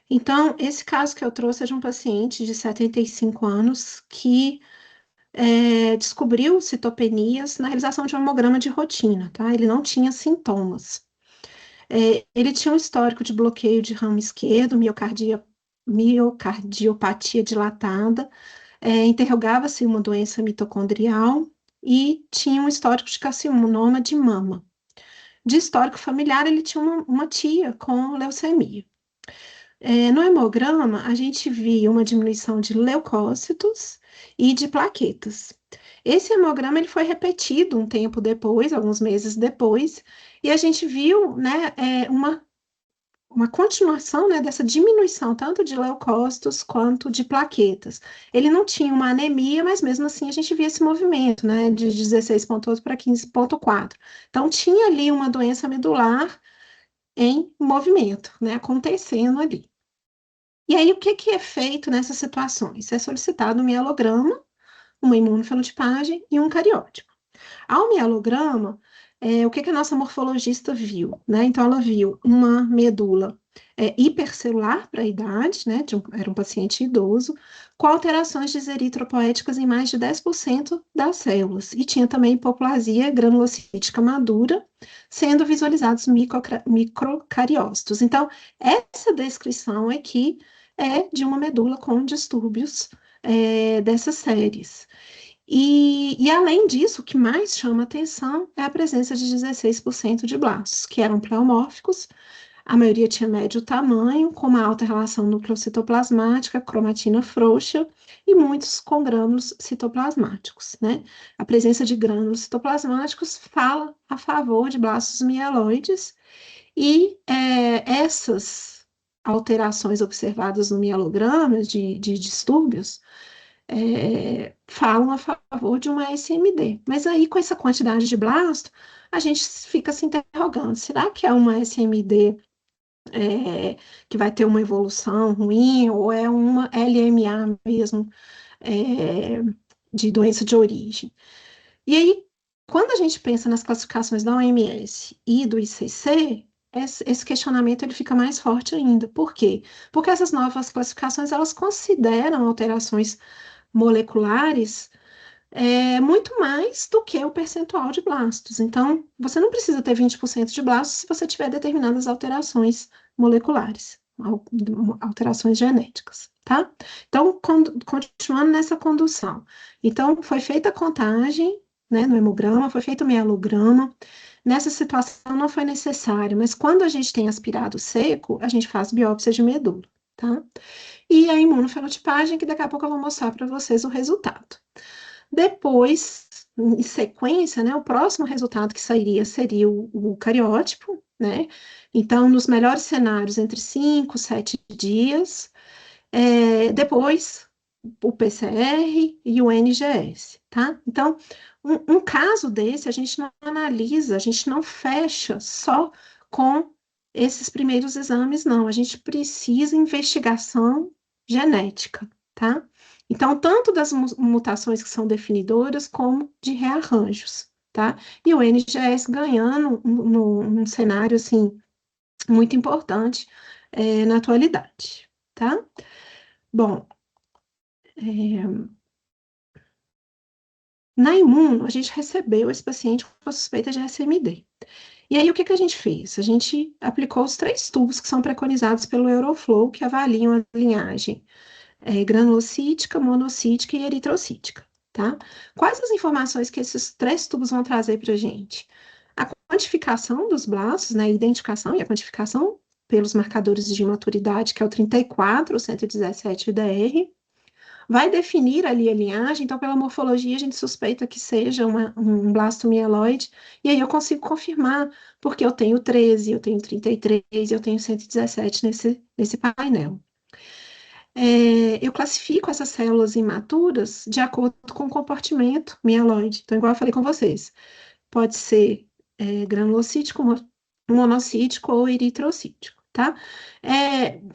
Então, esse caso que eu trouxe é de um paciente de 75 anos que descobriu citopenias na realização de um hemograma de rotina, tá? Ele não tinha sintomas. Ele tinha um histórico de bloqueio de ramo esquerdo, miocardiopatia dilatada, interrogava-se uma doença mitocondrial e tinha um histórico de carcinoma de mama. De histórico familiar, ele tinha uma tia com leucemia. No hemograma, a gente via uma diminuição de leucócitos e de plaquetas. Esse hemograma ele foi repetido um tempo depois, alguns meses depois, e a gente viu, né, uma continuação, né, dessa diminuição tanto de leucócitos quanto de plaquetas. Ele não tinha uma anemia, mas mesmo assim a gente via esse movimento, né, de 16,8 para 15,4. Então tinha ali uma doença medular em movimento, né, acontecendo ali. E aí, o que que é feito nessas situações? É solicitado um mielograma, uma imunofenotipagem e um cariótipo. Ao mielograma, o que que a nossa morfologista viu, né? Então, ela viu uma medula hipercelular para a idade, né? Era um paciente idoso, com alterações de eritropoéticas em mais de 10% das células. E tinha também hipoplasia granulocítica madura, sendo visualizados microcariócitos. Então, essa descrição aqui é de uma medula com distúrbios dessas séries. E além disso, o que mais chama atenção é a presença de 16% de blastos, que eram pleomórficos, a maioria tinha médio tamanho, com uma alta relação nucleocitoplasmática, cromatina frouxa, e muitos com grânulos citoplasmáticos, né? A presença de grânulos citoplasmáticos fala a favor de blastos mieloides, e essas alterações observadas no mielograma de distúrbios falam a favor de uma SMD. Mas aí, com essa quantidade de blasto, a gente fica se interrogando: será que é uma SMD que vai ter uma evolução ruim, ou é uma LMA mesmo, é, de doença de origem? E aí, quando a gente pensa nas classificações da OMS e do ICC, esse questionamento ele fica mais forte ainda. Por quê? Porque essas novas classificações elas consideram alterações moleculares muito mais do que o percentual de blastos. Então, você não precisa ter 20% de blastos se você tiver determinadas alterações moleculares, alterações genéticas, tá? Então, continuando nessa condução. Então, foi feita a contagem, né, no hemograma, foi feito o mielograma. Nessa situação não foi necessário, mas quando a gente tem aspirado seco, a gente faz biópsia de medula, tá? E a imunofenotipagem, que daqui a pouco eu vou mostrar para vocês o resultado. Depois, em sequência, né, o próximo resultado que sairia seria o cariótipo, né? Então, nos melhores cenários, entre 5 e 7 dias. Depois, o PCR e o NGS, tá? Então, um caso desse, a gente não analisa, a gente não fecha só com esses primeiros exames, não. A gente precisa investigação genética, tá? Então, tanto das mutações que são definidoras, como de rearranjos, tá? E o NGS ganhando num cenário, assim, muito importante, na atualidade, tá? Bom, é, na Imuno, a gente recebeu esse paciente com a suspeita de SMD. E aí, o que que a gente fez? A gente aplicou os 3 tubos que são preconizados pelo Euroflow, que avaliam a linhagem granulocítica, monocítica e eritrocítica, tá? Quais as informações que esses 3 tubos vão trazer para a gente? A quantificação dos blastos, né, a identificação e a quantificação pelos marcadores de maturidade, que é o 34, o 117 DR, vai definir ali a linhagem, então pela morfologia a gente suspeita que seja um blasto mieloide, e aí eu consigo confirmar, porque eu tenho 13, eu tenho 33, eu tenho 117 nesse painel. Eu classifico essas células imaturas de acordo com o compartimento mieloide. Então, igual eu falei com vocês, pode ser granulocítico, monocítico ou eritrocítico, tá?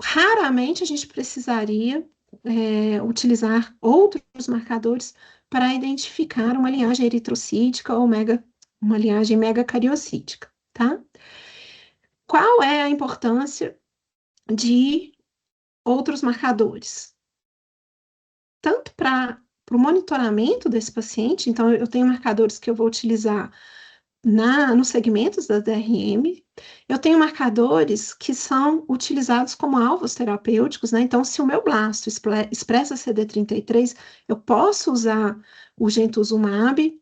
Raramente a gente precisaria utilizar outros marcadores para identificar uma linhagem eritrocítica ou uma linhagem megacariocítica, tá? Qual é a importância de outros marcadores, tanto para o monitoramento desse paciente, então eu tenho marcadores que eu vou utilizar nos segmentos da DRM, eu tenho marcadores que são utilizados como alvos terapêuticos, né? Então, se o meu blasto expressa CD33, eu posso usar o gentusumab.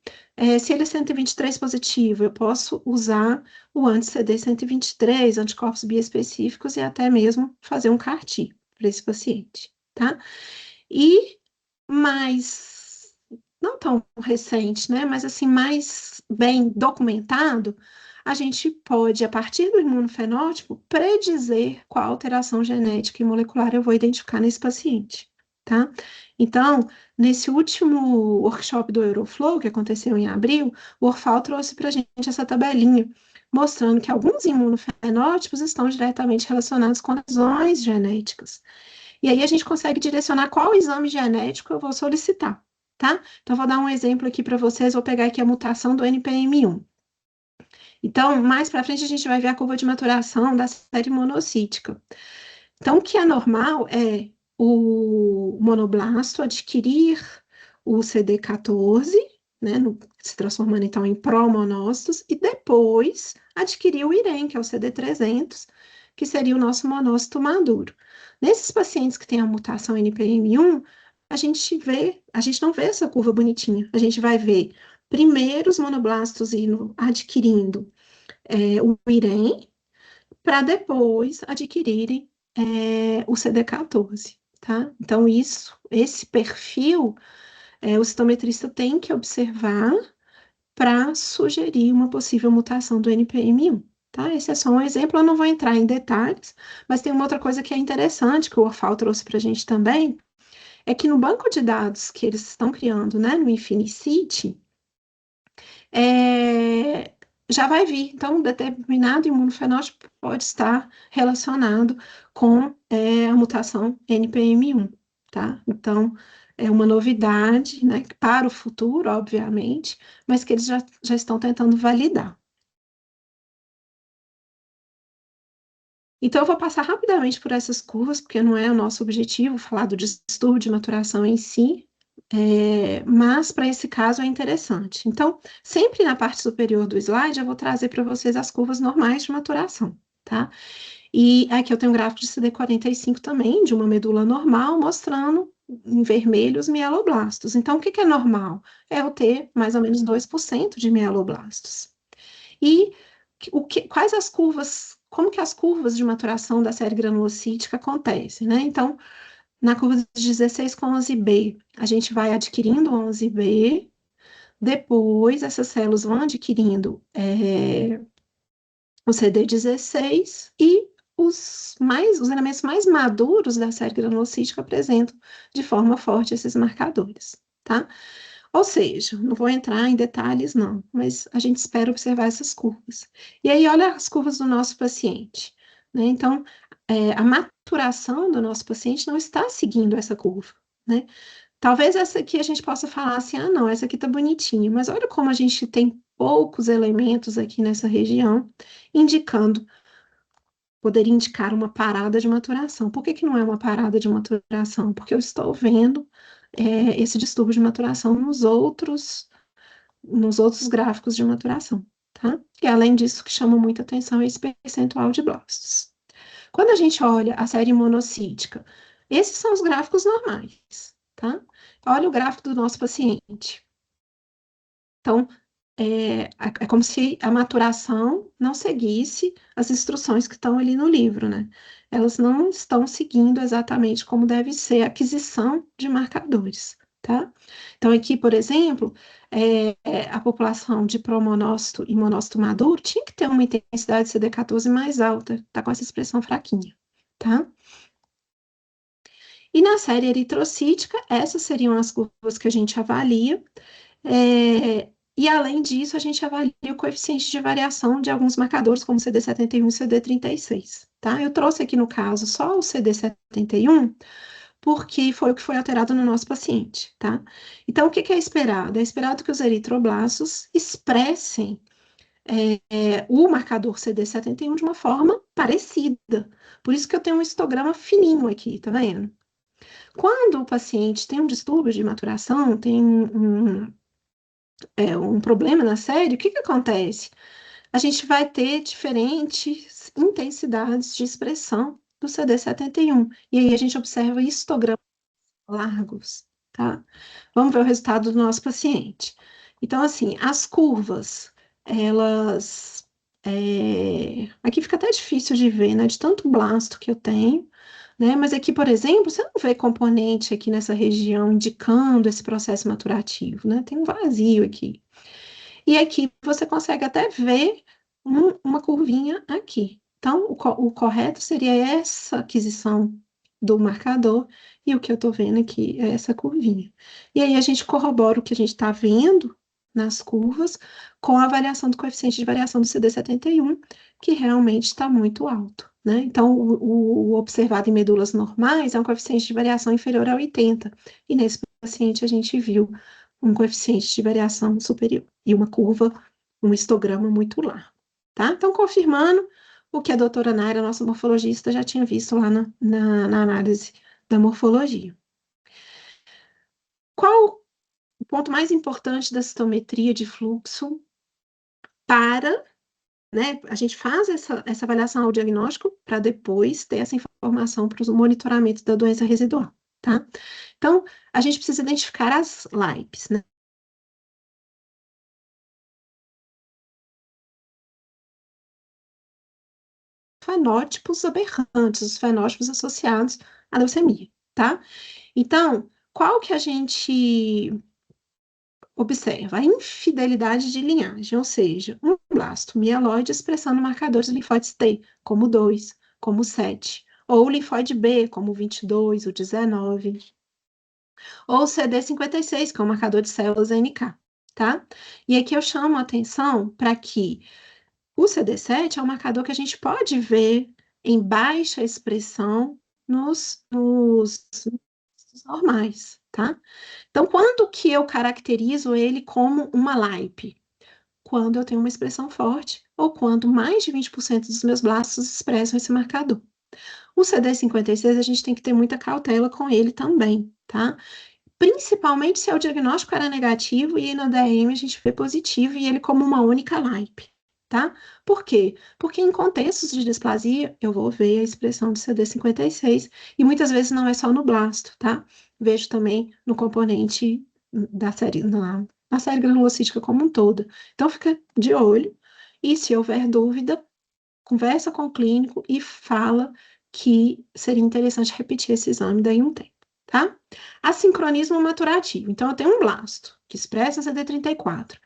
Se ele é 123 positivo, eu posso usar o anti-CD 123, anticorpos biespecíficos e até mesmo fazer um CAR-T para esse paciente, tá? E mais, não tão recente, né, mas assim, mais bem documentado, a gente pode, a partir do imunofenótipo, predizer qual alteração genética e molecular eu vou identificar nesse paciente, tá? Então, nesse último workshop do Euroflow, que aconteceu em abril, o Orfal trouxe para a gente essa tabelinha, mostrando que alguns imunofenótipos estão diretamente relacionados com lesões genéticas. E aí a gente consegue direcionar qual exame genético eu vou solicitar, tá? Então, vou dar um exemplo aqui para vocês, vou pegar aqui a mutação do NPM1. Então, mais para frente a gente vai ver a curva de maturação da série monocítica. Então, o que é normal é o monoblasto adquirir o CD14, né, se transformando então em promonócitos, e depois adquirir o IREM, que é o CD300, que seria o nosso monócito maduro. Nesses pacientes que têm a mutação NPM1, a gente não vê essa curva bonitinha. A gente vai ver primeiro os monoblastos indo adquirindo o IREM, para depois adquirirem o CD14, tá? Então, esse perfil, o citometrista tem que observar para sugerir uma possível mutação do NPM1, tá? Esse é só um exemplo, eu não vou entrar em detalhes, mas tem uma outra coisa que é interessante, que o Orfal trouxe para a gente também, é que no banco de dados que eles estão criando, né, no Infinicity, é, já vai vir. Então, um determinado imunofenótipo pode estar relacionado com a mutação NPM1, tá? Então, é uma novidade, né, para o futuro, obviamente, mas que eles já estão tentando validar. Então, eu vou passar rapidamente por essas curvas, porque não é o nosso objetivo falar do distúrbio de maturação em si, mas para esse caso é interessante. Então, sempre na parte superior do slide, eu vou trazer para vocês as curvas normais de maturação, tá? E aqui eu tenho um gráfico de CD45 também, de uma medula normal, mostrando em vermelho os mieloblastos. Então, o que que é normal? É eu ter mais ou menos 2% de mieloblastos. E quais as curvas, como que as curvas de maturação da série granulocítica acontecem, né? Então, na curva de 16 com 11B, a gente vai adquirindo 11B, depois essas células vão adquirindo o CD16 e os elementos mais maduros da série granulocítica apresentam de forma forte esses marcadores, tá? Ou seja, não vou entrar em detalhes, não, mas a gente espera observar essas curvas. E aí, olha as curvas do nosso paciente, né? Então, a maturação do nosso paciente não está seguindo essa curva, né? Talvez essa aqui a gente possa falar assim, ah, não, essa aqui tá bonitinha, mas olha como a gente tem poucos elementos aqui nessa região, indicando, poderia indicar uma parada de maturação. Por que que não é uma parada de maturação? Porque eu estou vendo esse distúrbio de maturação nos outros gráficos de maturação, tá? E além disso, o que chama muita atenção é esse percentual de blásticos. Quando a gente olha a série monocítica, esses são os gráficos normais, tá? Olha o gráfico do nosso paciente. Então, é como se a maturação não seguisse as instruções que estão ali no livro, né? Elas não estão seguindo exatamente como deve ser a aquisição de marcadores, tá? Então, aqui, por exemplo, a população de promonócito e monócito maduro tinha que ter uma intensidade de CD14 mais alta, tá com essa expressão fraquinha, tá? E na série eritrocítica, essas seriam as curvas que a gente avalia. E além disso, a gente avalia o coeficiente de variação de alguns marcadores, como CD71 e CD36, tá? Eu trouxe aqui no caso só o CD71, porque foi o que foi alterado no nosso paciente, tá? Então, o que que é esperado? É esperado que os eritroblastos expressem o marcador CD71 de uma forma parecida. Por isso que eu tenho um histograma fininho aqui, tá vendo? Quando o paciente tem um distúrbio de maturação, tem um problema na série, o que que acontece? A gente vai ter diferentes intensidades de expressão do CD71. E aí a gente observa histogramas largos, tá? Vamos ver o resultado do nosso paciente. Então, assim, as curvas, elas. Aqui fica até difícil de ver, né? De tanto blasto que eu tenho, né? Mas aqui, por exemplo, você não vê componente aqui nessa região indicando esse processo maturativo, né? Tem um vazio aqui. E aqui você consegue até ver uma curvinha aqui. Então, o correto seria essa aquisição do marcador, e o que eu estou vendo aqui é essa curvinha. E aí a gente corrobora o que a gente está vendo nas curvas com a variação do coeficiente de variação do CD71, que realmente está muito alto, né? Então, o observado em medulas normais é um coeficiente de variação inferior a 80, e nesse paciente a gente viu um coeficiente de variação superior e uma curva, um histograma muito largo, tá? Então, confirmando o que a doutora Naira, nossa morfologista, já tinha visto lá na análise da morfologia. Qual o ponto mais importante da citometria de fluxo para, né, a gente faz essa avaliação ao diagnóstico para depois ter essa informação para o monitoramento da doença residual, tá? Então, a gente precisa identificar as LAIPs, né? Fenótipos aberrantes, os fenótipos associados à leucemia, tá? Então, qual que a gente observa? A infidelidade de linhagem, ou seja, um blasto mieloide expressando marcadores de linfóides T, como 2, como 7, ou o linfóide B, como o 22, o 19, ou o CD56, que é o marcador de células NK, tá? E aqui eu chamo a atenção para que o CD7 é um marcador que a gente pode ver em baixa expressão nos normais, tá? Então, quando que eu caracterizo ele como uma LAIP? Quando eu tenho uma expressão forte ou quando mais de 20% dos meus blastos expressam esse marcador. O CD56, a gente tem que ter muita cautela com ele também, tá? Principalmente se o diagnóstico era negativo e na DRM a gente vê positivo e ele como uma única LAIP, tá? Por quê? Porque em contextos de displasia eu vou ver a expressão do CD56 e muitas vezes não é só no blasto, tá? Vejo também no componente da série, na série granulocítica como um todo. Então fica de olho e se houver dúvida, conversa com o clínico e fala que seria interessante repetir esse exame daí um tempo, tá? Assincronismo maturativo. Então, eu tenho um blasto que expressa CD34.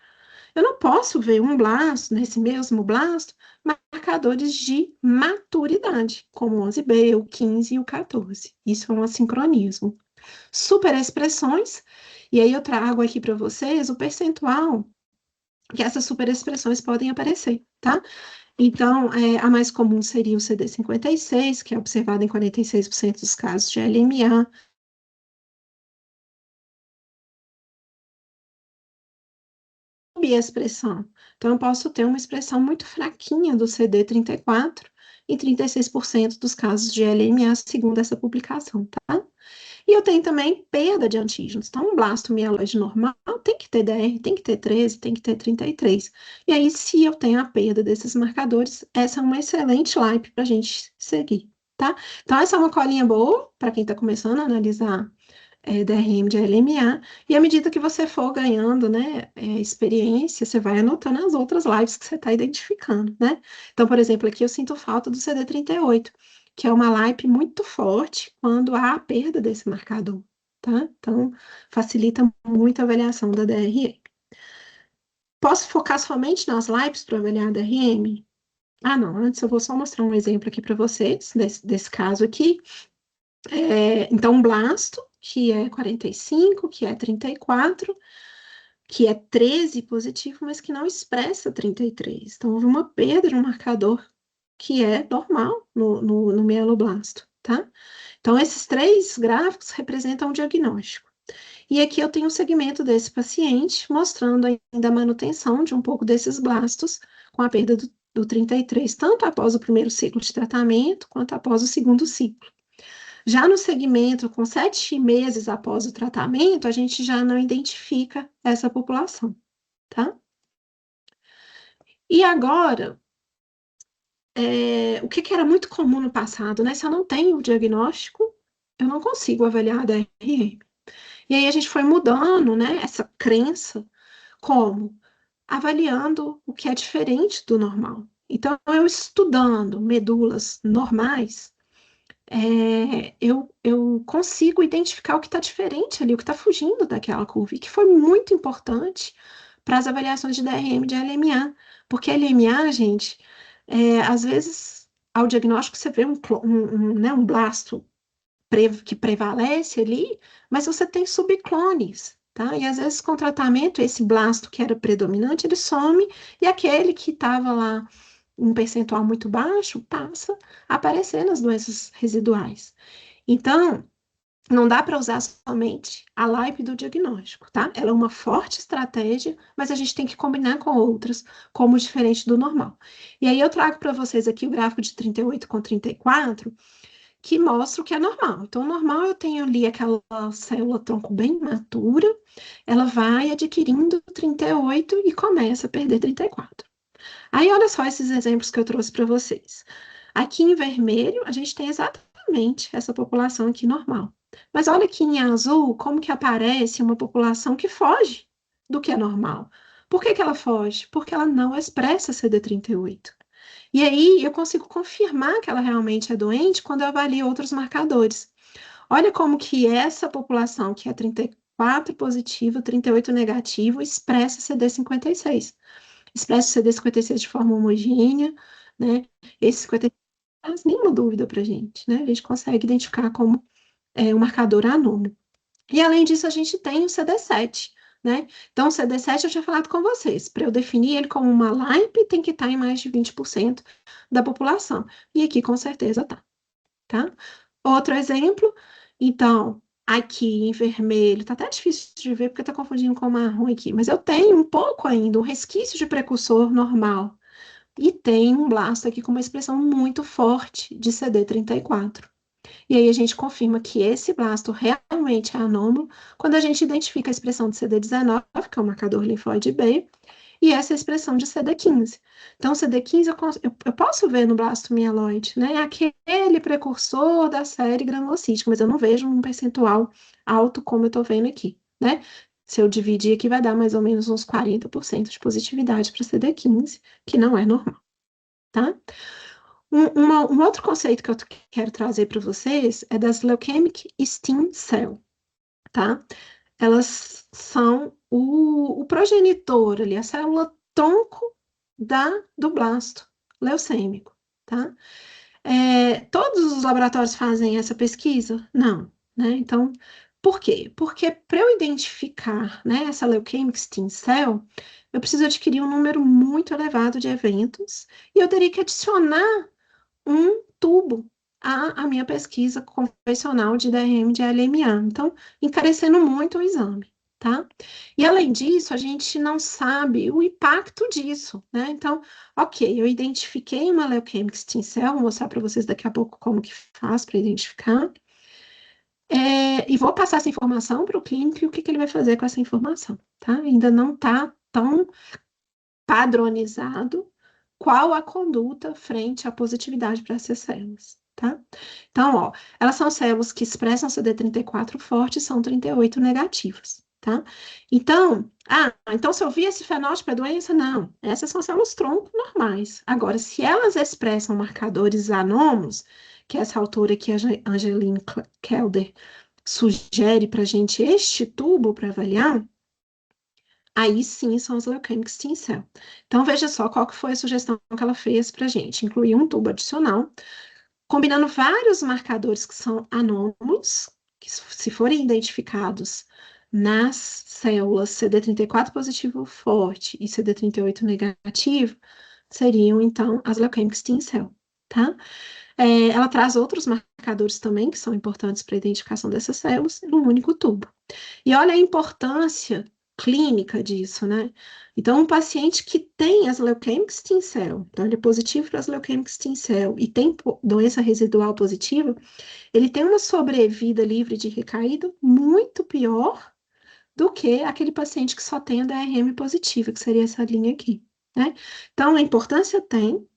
Eu não posso ver um blasto, nesse mesmo blasto, marcadores de maturidade, como o 11B, o 15 e o 14. Isso é um assincronismo. Superexpressões, e aí eu trago aqui para vocês o percentual que essas superexpressões podem aparecer, tá? Então, a mais comum seria o CD56, que é observado em 46% dos casos de LMA. E a expressão. Então, eu posso ter uma expressão muito fraquinha do CD34 em 36% dos casos de LMA, segundo essa publicação, tá? E eu tenho também perda de antígenos. Então, um blasto mieloide normal tem que ter DR, tem que ter 13, tem que ter 33. E aí, se eu tenho a perda desses marcadores, essa é uma excelente LAIP para a gente seguir, tá? Então, essa é uma colinha boa para quem está começando a analisar DRM de LMA, e à medida que você for ganhando, né, experiência, você vai anotando as outras lives que você está identificando, né? Então, por exemplo, aqui eu sinto falta do CD38, que é uma LAIP muito forte quando há a perda desse marcador, tá? Então, facilita muito a avaliação da DRM. Posso focar somente nas LAIPs para avaliar a DRM? Ah, não, antes eu vou só mostrar um exemplo aqui para vocês, desse caso aqui. Então, um blasto, que é 45, que é 34, que é 13 positivo, mas que não expressa 33. Então, houve uma perda de um marcador que é normal no mieloblasto, tá? Então, esses três gráficos representam o diagnóstico. E aqui eu tenho o segmento desse paciente, mostrando ainda a manutenção de um pouco desses blastos com a perda do 33, tanto após o primeiro ciclo de tratamento, quanto após o segundo ciclo. Já no segmento com 7 meses após o tratamento, a gente já não identifica essa população, tá? E agora, o que era muito comum no passado, né? Se eu não tenho o diagnóstico, eu não consigo avaliar a DRM. E aí a gente foi mudando, né, essa crença, como? Avaliando o que é diferente do normal. Então, eu estudando medulas normais, eu consigo identificar o que está diferente ali, o que está fugindo daquela curva, e que foi muito importante para as avaliações de DRM e de LMA, porque LMA, gente, às vezes, ao diagnóstico, você vê né, um blasto que prevalece ali, mas você tem subclones, tá? E às vezes com tratamento, esse blasto que era predominante, ele some, e aquele que estava lá um percentual muito baixo passa a aparecer nas doenças residuais. Então, não dá para usar somente a LAIP do diagnóstico, tá? Ela é uma forte estratégia, mas a gente tem que combinar com outras, como diferente do normal. E aí eu trago para vocês aqui o gráfico de 38 com 34, que mostra o que é normal. Então, normal eu tenho ali aquela célula tronco bem matura, ela vai adquirindo 38 e começa a perder 34. Aí, olha só esses exemplos que eu trouxe para vocês. Aqui em vermelho, a gente tem exatamente essa população aqui normal. Mas olha aqui em azul, como que aparece uma população que foge do que é normal. Por que que ela foge? Porque ela não expressa CD38. E aí eu consigo confirmar que ela realmente é doente quando eu avalio outros marcadores. Olha como que essa população, que é 34 positivo, 38 negativo, expressa CD56. Expressa o CD56 de forma homogênea, né? Esse 56 não faz nenhuma dúvida para a gente, né? A gente consegue identificar como um marcador anômalo. E além disso, a gente tem o CD7, né? Então, o CD7 eu tinha falado com vocês, para eu definir ele como uma LAIP, tem que estar em mais de 20% da população. E aqui, com certeza, tá? Outro exemplo, então, aqui em vermelho, tá até difícil de ver porque tá confundindo com marrom aqui, mas eu tenho um pouco ainda, um resquício de precursor normal. E tem um blasto aqui com uma expressão muito forte de CD34. E aí a gente confirma que esse blasto realmente é anômalo quando a gente identifica a expressão de CD19, que é o marcador linfóide B, e essa expressão de CD15. Então, CD15 eu posso ver no blasto mieloide, né? É aquele precursor da série granulocítica, mas eu não vejo um percentual alto como eu estou vendo aqui, né? Se eu dividir aqui, vai dar mais ou menos uns 40% de positividade para CD15, que não é normal, tá? Um outro conceito que eu quero trazer para vocês é das Leukemic Stem Cell, tá? Elas são o progenitor ali, a célula tronco do blasto leucêmico, tá? Todos os laboratórios fazem essa pesquisa? Não, né? Então, por quê? Porque para eu identificar, né, essa Leukemic Stem Cell, eu preciso adquirir um número muito elevado de eventos e eu teria que adicionar um tubo à minha pesquisa convencional de DRM de LMA. Então, encarecendo muito o exame, tá? E além disso, a gente não sabe o impacto disso, né? Então, ok, eu identifiquei uma Leukemic Stem Cell, vou mostrar para vocês daqui a pouco como que faz para identificar. E vou passar essa informação para o clínico e o que, que ele vai fazer com essa informação, tá? Ainda não está tão padronizado qual a conduta frente à positividade para essas células, tá? Então, ó, elas são células que expressam CD34 forte e são 38 negativas, tá? Então, então se eu vi esse fenótipo é doença? Não, essas são células tronco normais. Agora, se elas expressam marcadores anômalos, que é essa autora aqui, a Angeline Kelder, sugere para a gente este tubo para avaliar, aí sim são os leucemic stem cell. Então, veja só qual que foi a sugestão que ela fez para a gente. Incluir um tubo adicional, combinando vários marcadores que são anômalos, que se forem identificados nas células CD34 positivo forte e CD38 negativo, seriam, então, as leucemic stem cell, tá? Ela traz outros marcadores também, que são importantes para a identificação dessas células, num único tubo. E olha a importância clínica disso, né? Então, um paciente que tem as leukemic stem cell, então ele é positivo para as leukemic stem cell e tem doença residual positiva, ele tem uma sobrevida livre de recaída muito pior do que aquele paciente que só tem a DRM positiva, que seria essa linha aqui, né? Então, a importância tem,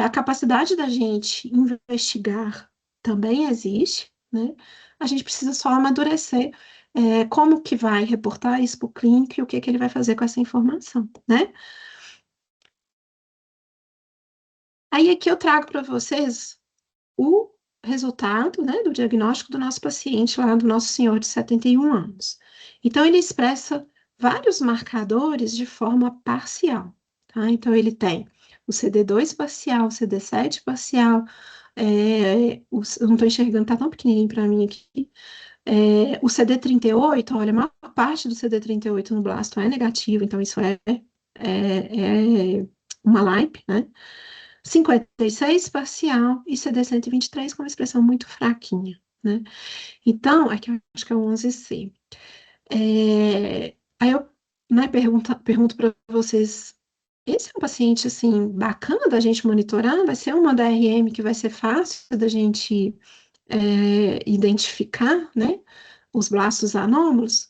a capacidade da gente investigar também existe, né? A gente precisa só amadurecer como que vai reportar isso para o clínico e o que que ele vai fazer com essa informação, né? Aí aqui eu trago para vocês o resultado, né, do diagnóstico do nosso paciente lá, do nosso senhor de 71 anos. Então, ele expressa vários marcadores de forma parcial, tá? Então, ele tem o CD2 parcial, o CD7 parcial, eu não estou enxergando, tá tão pequenininho para mim aqui. O CD38, olha, a maior parte do CD38 no blasto é negativo, então isso é uma LAIP, né? 56 parcial e CD123 com uma expressão muito fraquinha, né? Então, aqui eu acho que é o 11C. Aí eu, né, pergunto para vocês, esse é um paciente, assim, bacana da gente monitorar? Vai ser uma DRM que vai ser fácil da gente identificar, né, os blastos anômalos?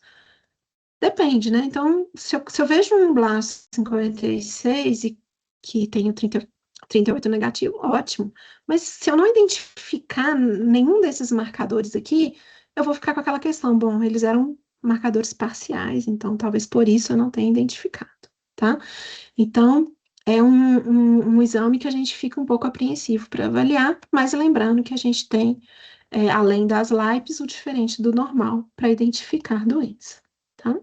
Depende, né? Então, se eu vejo um blasto 56 e que tem o 38 negativo, ótimo. Mas se eu não identificar nenhum desses marcadores aqui, eu vou ficar com aquela questão, bom, eles eram marcadores parciais, então talvez por isso eu não tenha identificado, tá? Então, é um exame que a gente fica um pouco apreensivo para avaliar, mas lembrando que a gente tem, além das LAIPs, o diferente do normal para identificar doença, tá?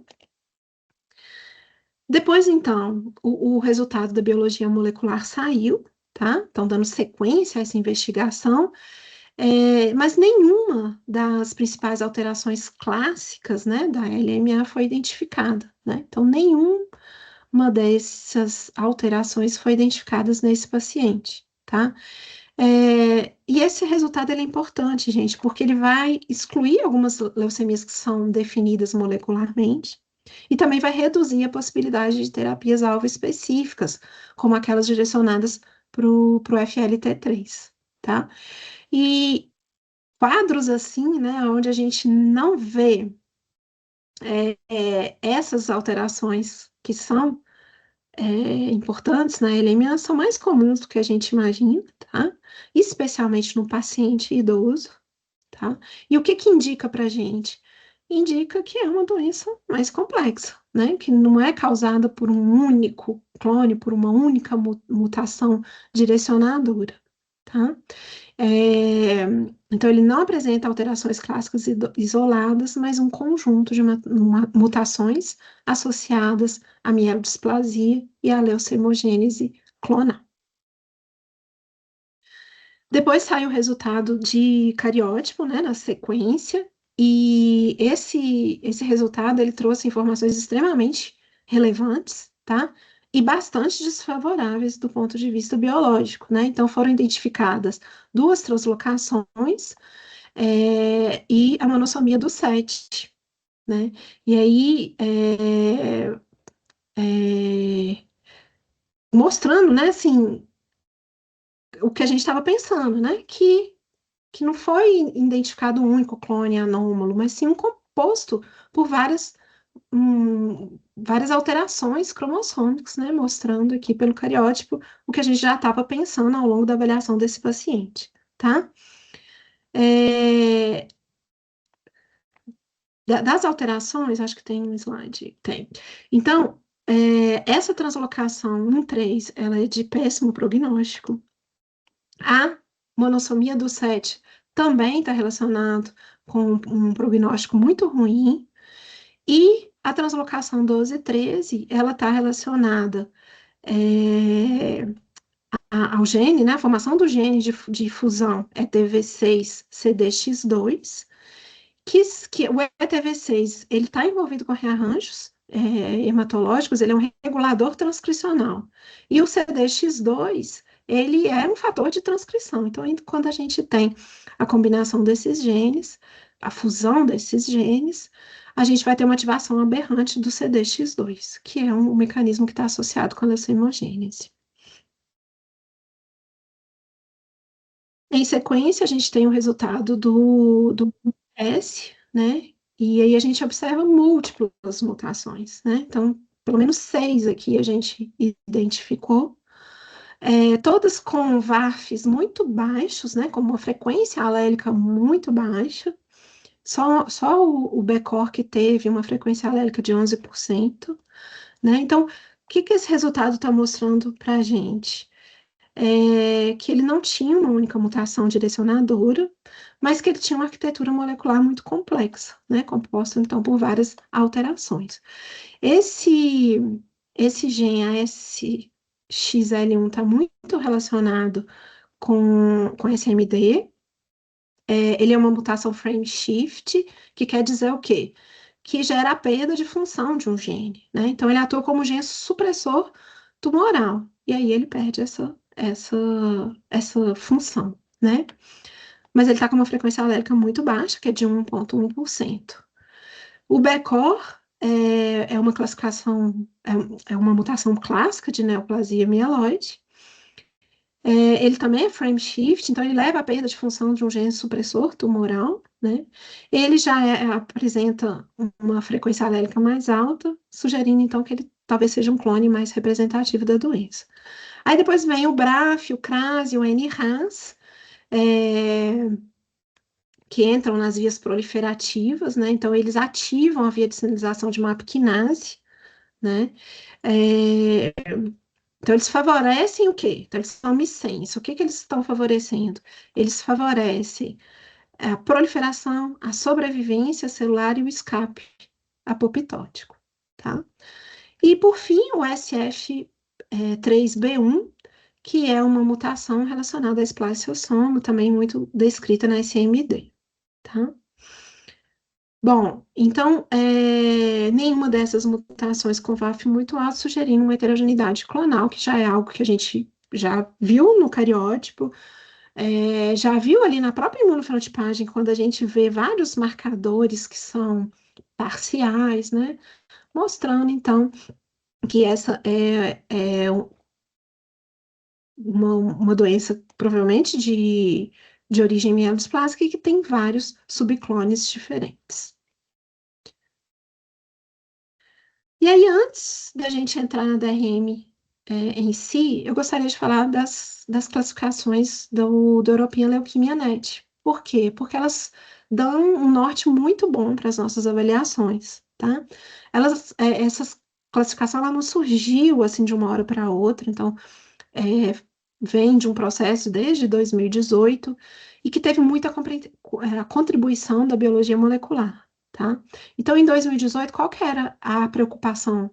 Depois, então, o resultado da biologia molecular saiu, tá? Então, dando sequência a essa investigação, mas nenhuma das principais alterações clássicas, né, da LMA foi identificada, né? Então, nenhuma dessas alterações foi identificada nesse paciente, tá? E esse resultado ele é importante, gente, porque ele vai excluir algumas leucemias que são definidas molecularmente e também vai reduzir a possibilidade de terapias-alvo específicas, como aquelas direcionadas para o FLT3, tá? E quadros assim, né, onde a gente não vê essas alterações que são importantes na LMA são mais comuns do que a gente imagina, tá? Especialmente no paciente idoso, tá? E o que que indica para a gente? Indica que é uma doença mais complexa, né? Que não é causada por um único clone, por uma única mutação direcionadora, tá? Então, ele não apresenta alterações clássicas isoladas, mas um conjunto de mutações associadas à mielodisplasia e à leucemogênese clonal. Depois sai o resultado de cariótipo, né, na sequência, e esse resultado ele trouxe informações extremamente relevantes, tá? E bastante desfavoráveis do ponto de vista biológico, né? Então foram identificadas duas translocações e a monossomia do 7, né? E aí mostrando, né, assim, o que a gente estava pensando, né? Que não foi identificado um único clone anômalo, mas sim um composto por várias alterações cromossômicas, né? Mostrando aqui pelo cariótipo o que a gente já estava pensando ao longo da avaliação desse paciente, tá? É, das alterações, acho que tem um slide, tem. Então, essa translocação 1,3, ela é de péssimo prognóstico. A monossomia do 7 também está relacionado com um prognóstico muito ruim, e a translocação 12 e 13, ela está relacionada ao gene, né, a formação do gene de fusão ETV6-CDX2, que o ETV6, ele está envolvido com rearranjos hematológicos, ele é um regulador transcricional. E o CDX2, ele é um fator de transcrição. Então, quando a gente tem a combinação desses genes, a fusão desses genes, a gente vai ter uma ativação aberrante do CDX2, que é um mecanismo que está associado com a leucemogênese. Em sequência, a gente tem o resultado do S, né? E aí a gente observa múltiplas mutações, né? Então, pelo menos 6 aqui a gente identificou, todas com VAFs muito baixos, né? Com uma frequência alélica muito baixa. Só o BECOR que teve uma frequência alélica de 11%, né? Então, o que que esse resultado está mostrando para a gente? Que ele não tinha uma única mutação direcionadora, mas que ele tinha uma arquitetura molecular muito complexa, né, composta então por várias alterações. Esse, esse gen ASXL1 está muito relacionado com SMD. Ele é uma mutação frame shift, que quer dizer o quê? Que gera a perda de função de um gene, né? Então, ele atua como gene supressor tumoral, e aí ele perde essa função, né? Mas ele está com uma frequência alérgica muito baixa, que é de 1,1%. O BECOR é uma classificação, é uma mutação clássica de neoplasia mieloide. Ele também é frame shift, então ele leva à perda de função de um gene supressor tumoral, né? Ele já apresenta uma frequência alélica mais alta, sugerindo então que ele talvez seja um clone mais representativo da doença. Aí depois vem o BRAF, o CRAS e o NRAS, que entram nas vias proliferativas, né? Então eles ativam a via de sinalização de MAP quinase, né? É, Então, eles favorecem o quê? Então, eles são missense. O que que eles estão favorecendo? Eles favorecem a proliferação, a sobrevivência celular e o escape apoptótico, tá? E, por fim, o SF3B1, que é uma mutação relacionada à esplasiosomo, também muito descrita na SMD, tá? Bom, então, nenhuma dessas mutações com VAF muito alto sugerindo uma heterogeneidade clonal, que já é algo que a gente já viu no cariótipo, já viu ali na própria imunofenotipagem, quando a gente vê vários marcadores que são parciais, né? Mostrando, então, que essa é uma doença provavelmente de origem mielosplásica e que tem vários subclones diferentes. E aí, antes da gente entrar na DRM em si, eu gostaria de falar das classificações do European Leukemia Net. Por quê? Porque elas dão um norte muito bom para as nossas avaliações, tá? Essa classificação ela não surgiu assim de uma hora para outra, então vem de um processo desde 2018 e que teve muita contribuição da biologia molecular, tá? Então, em 2018, qual que era a preocupação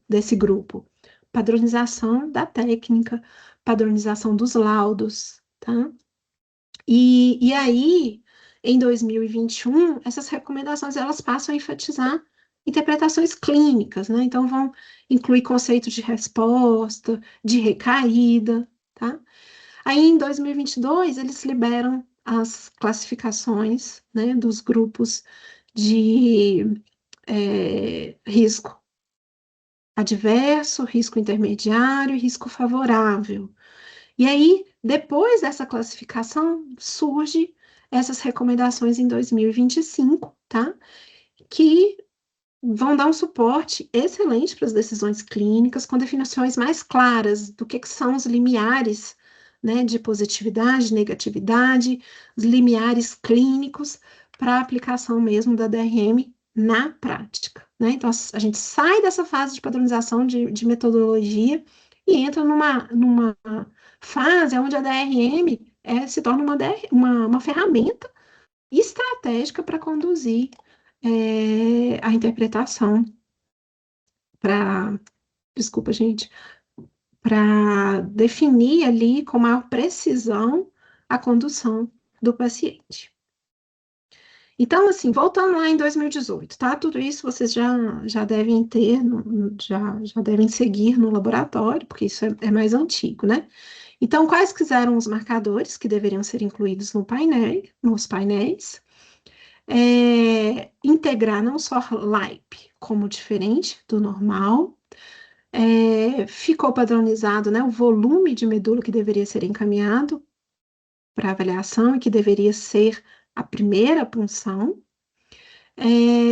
desse grupo? Padronização da técnica, padronização dos laudos, tá? E aí, em 2021, essas recomendações elas passam a enfatizar interpretações clínicas, né? Então, vão incluir conceitos de resposta, de recaída, tá? Aí, em 2022, eles liberam as classificações, né, dos grupos de risco adverso, risco intermediário e risco favorável. E aí, depois dessa classificação, surge essas recomendações em 2025, tá? Que vão dar um suporte excelente para as decisões clínicas, com definições mais claras do que são os limiares, né, de positividade, negatividade, os limiares clínicos para a aplicação mesmo da DRM na prática, né? Então, a gente sai dessa fase de padronização de metodologia e entra numa fase onde a DRM se torna uma ferramenta estratégica para conduzir a interpretação para, desculpa, gente, para definir ali com maior precisão a condução do paciente. Então, assim, voltando lá em 2018, tá? Tudo isso vocês já devem ter, já devem seguir no laboratório, porque isso é mais antigo, né? Então, quais que eram os marcadores que deveriam ser incluídos no painel, nos painéis? Integrar não só LAIP como diferente do normal, ficou padronizado, né, o volume de medula que deveria ser encaminhado para avaliação e que deveria ser a primeira punção,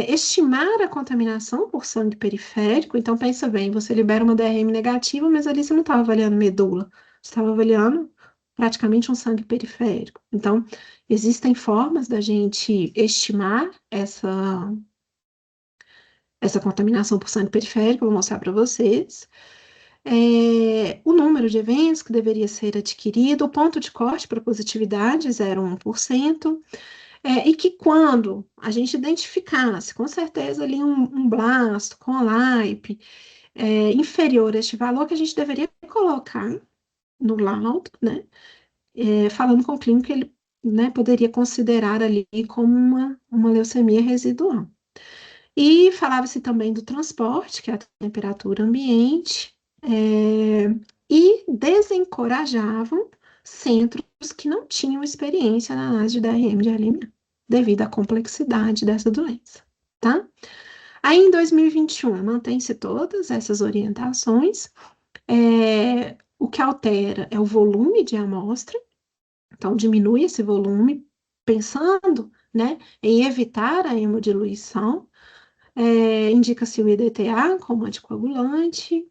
estimar a contaminação por sangue periférico. Então, pensa bem, você libera uma DRM negativa, mas ali você não estava avaliando medula, você estava avaliando praticamente um sangue periférico. Então, existem formas da gente estimar essa contaminação por sangue periférico, eu vou mostrar para vocês. O número de eventos que deveria ser adquirido, o ponto de corte para positividade, 0,1%. E que quando a gente identificasse, com certeza, ali um blasto com LAIP inferior a este valor, que a gente deveria colocar no laudo, né? Falando com o clínico, ele, né, poderia considerar ali como uma leucemia residual. E falava-se também do transporte, que é a temperatura ambiente, e desencorajavam centros que não tinham experiência na análise de DRM de LMA, devido à complexidade dessa doença, tá? Aí, em 2021, mantém-se todas essas orientações. O que altera é o volume de amostra, então diminui esse volume, pensando, né, em evitar a hemodiluição. Indica-se o EDTA como anticoagulante,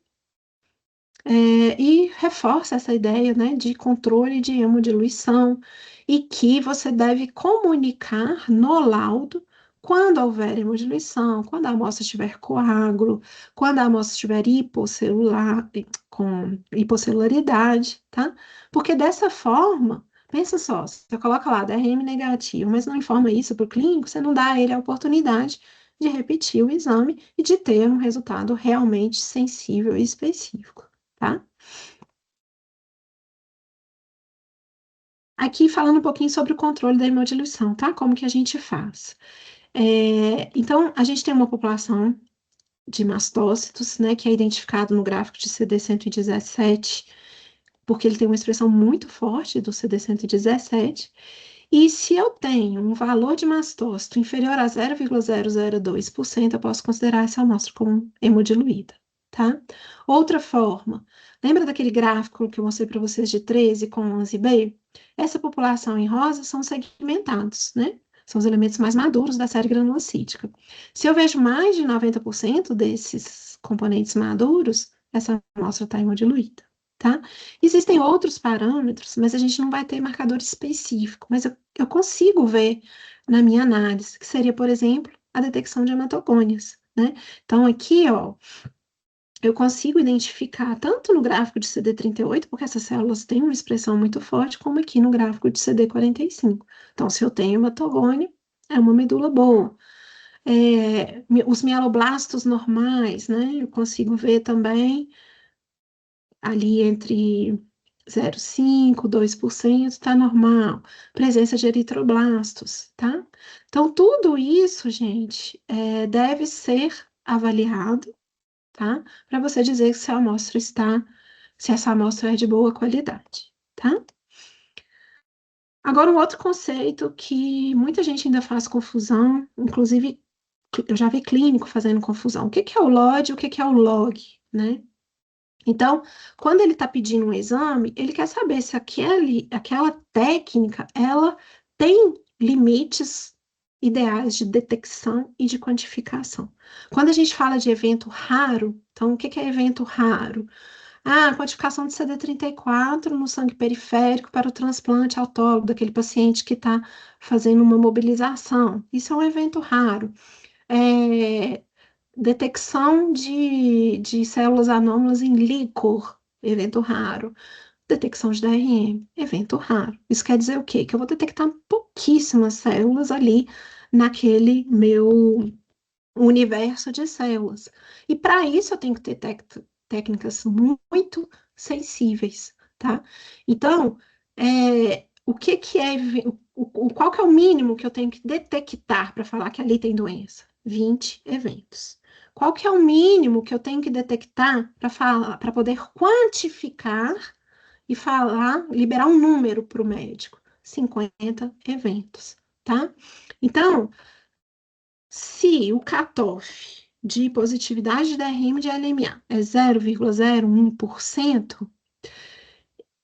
e reforça essa ideia, né, de controle de hemodiluição e que você deve comunicar no laudo quando houver hemodiluição, quando a amostra estiver coágulo, quando a amostra estiver hiposcelular, com hiposcelularidade, tá? Porque dessa forma, pensa só, você coloca lá DRM negativo, mas não informa isso para o clínico, você não dá a ele a oportunidade de repetir o exame e de ter um resultado realmente sensível e específico, tá? Aqui falando um pouquinho sobre o controle da hemodiluição, tá? Como que a gente faz? Então, a gente tem uma população de mastócitos, né, que é identificado no gráfico de CD117, porque ele tem uma expressão muito forte do CD117. E se eu tenho um valor de mastócito inferior a 0,002%, eu posso considerar essa amostra como hemodiluída, tá? Outra forma, lembra daquele gráfico que eu mostrei para vocês de 13 com 11B? Essa população em rosa são segmentados, né? São os elementos mais maduros da série granulocítica. Se eu vejo mais de 90% desses componentes maduros, essa amostra está hemodiluída, tá? Existem outros parâmetros, mas a gente não vai ter marcador específico, mas eu consigo ver na minha análise, que seria, por exemplo, a detecção de hematogônias, né? Então, aqui, ó, eu consigo identificar tanto no gráfico de CD38, porque essas células têm uma expressão muito forte, como aqui no gráfico de CD45. Então, se eu tenho hematogônio, é uma medula boa. Os mieloblastos normais, né? Eu consigo ver também ali entre 0,5%, 2%, está normal. Presença de eritroblastos, tá? Então, tudo isso, gente, deve ser avaliado, tá? Para você dizer se essa amostra é de boa qualidade, tá? Agora, um outro conceito que muita gente ainda faz confusão, inclusive eu já vi clínico fazendo confusão. O que que é o LOD e o que que é o log, né? Então, quando ele está pedindo um exame, ele quer saber se aquela técnica, ela tem limites ideais de detecção e de quantificação. Quando a gente fala de evento raro, então, o que que é evento raro? Quantificação de CD34 no sangue periférico para o transplante autólogo daquele paciente que está fazendo uma mobilização. Isso é um evento raro. É, Detecção de células anômalas em líquor, evento raro. Detecção de DRM, evento raro. Isso quer dizer o quê? Que eu vou detectar pouquíssimas células ali naquele meu universo de células. E para isso eu tenho que ter técnicas muito sensíveis, tá? Então, o que que é qual que é o mínimo que eu tenho que detectar para falar que ali tem doença? 20 eventos. Qual que é o mínimo que eu tenho que detectar para falar, para poder quantificar e falar, liberar um número para o médico? 50 eventos, tá? Então, se o cutoff de positividade de DRM de LMA é 0,01%,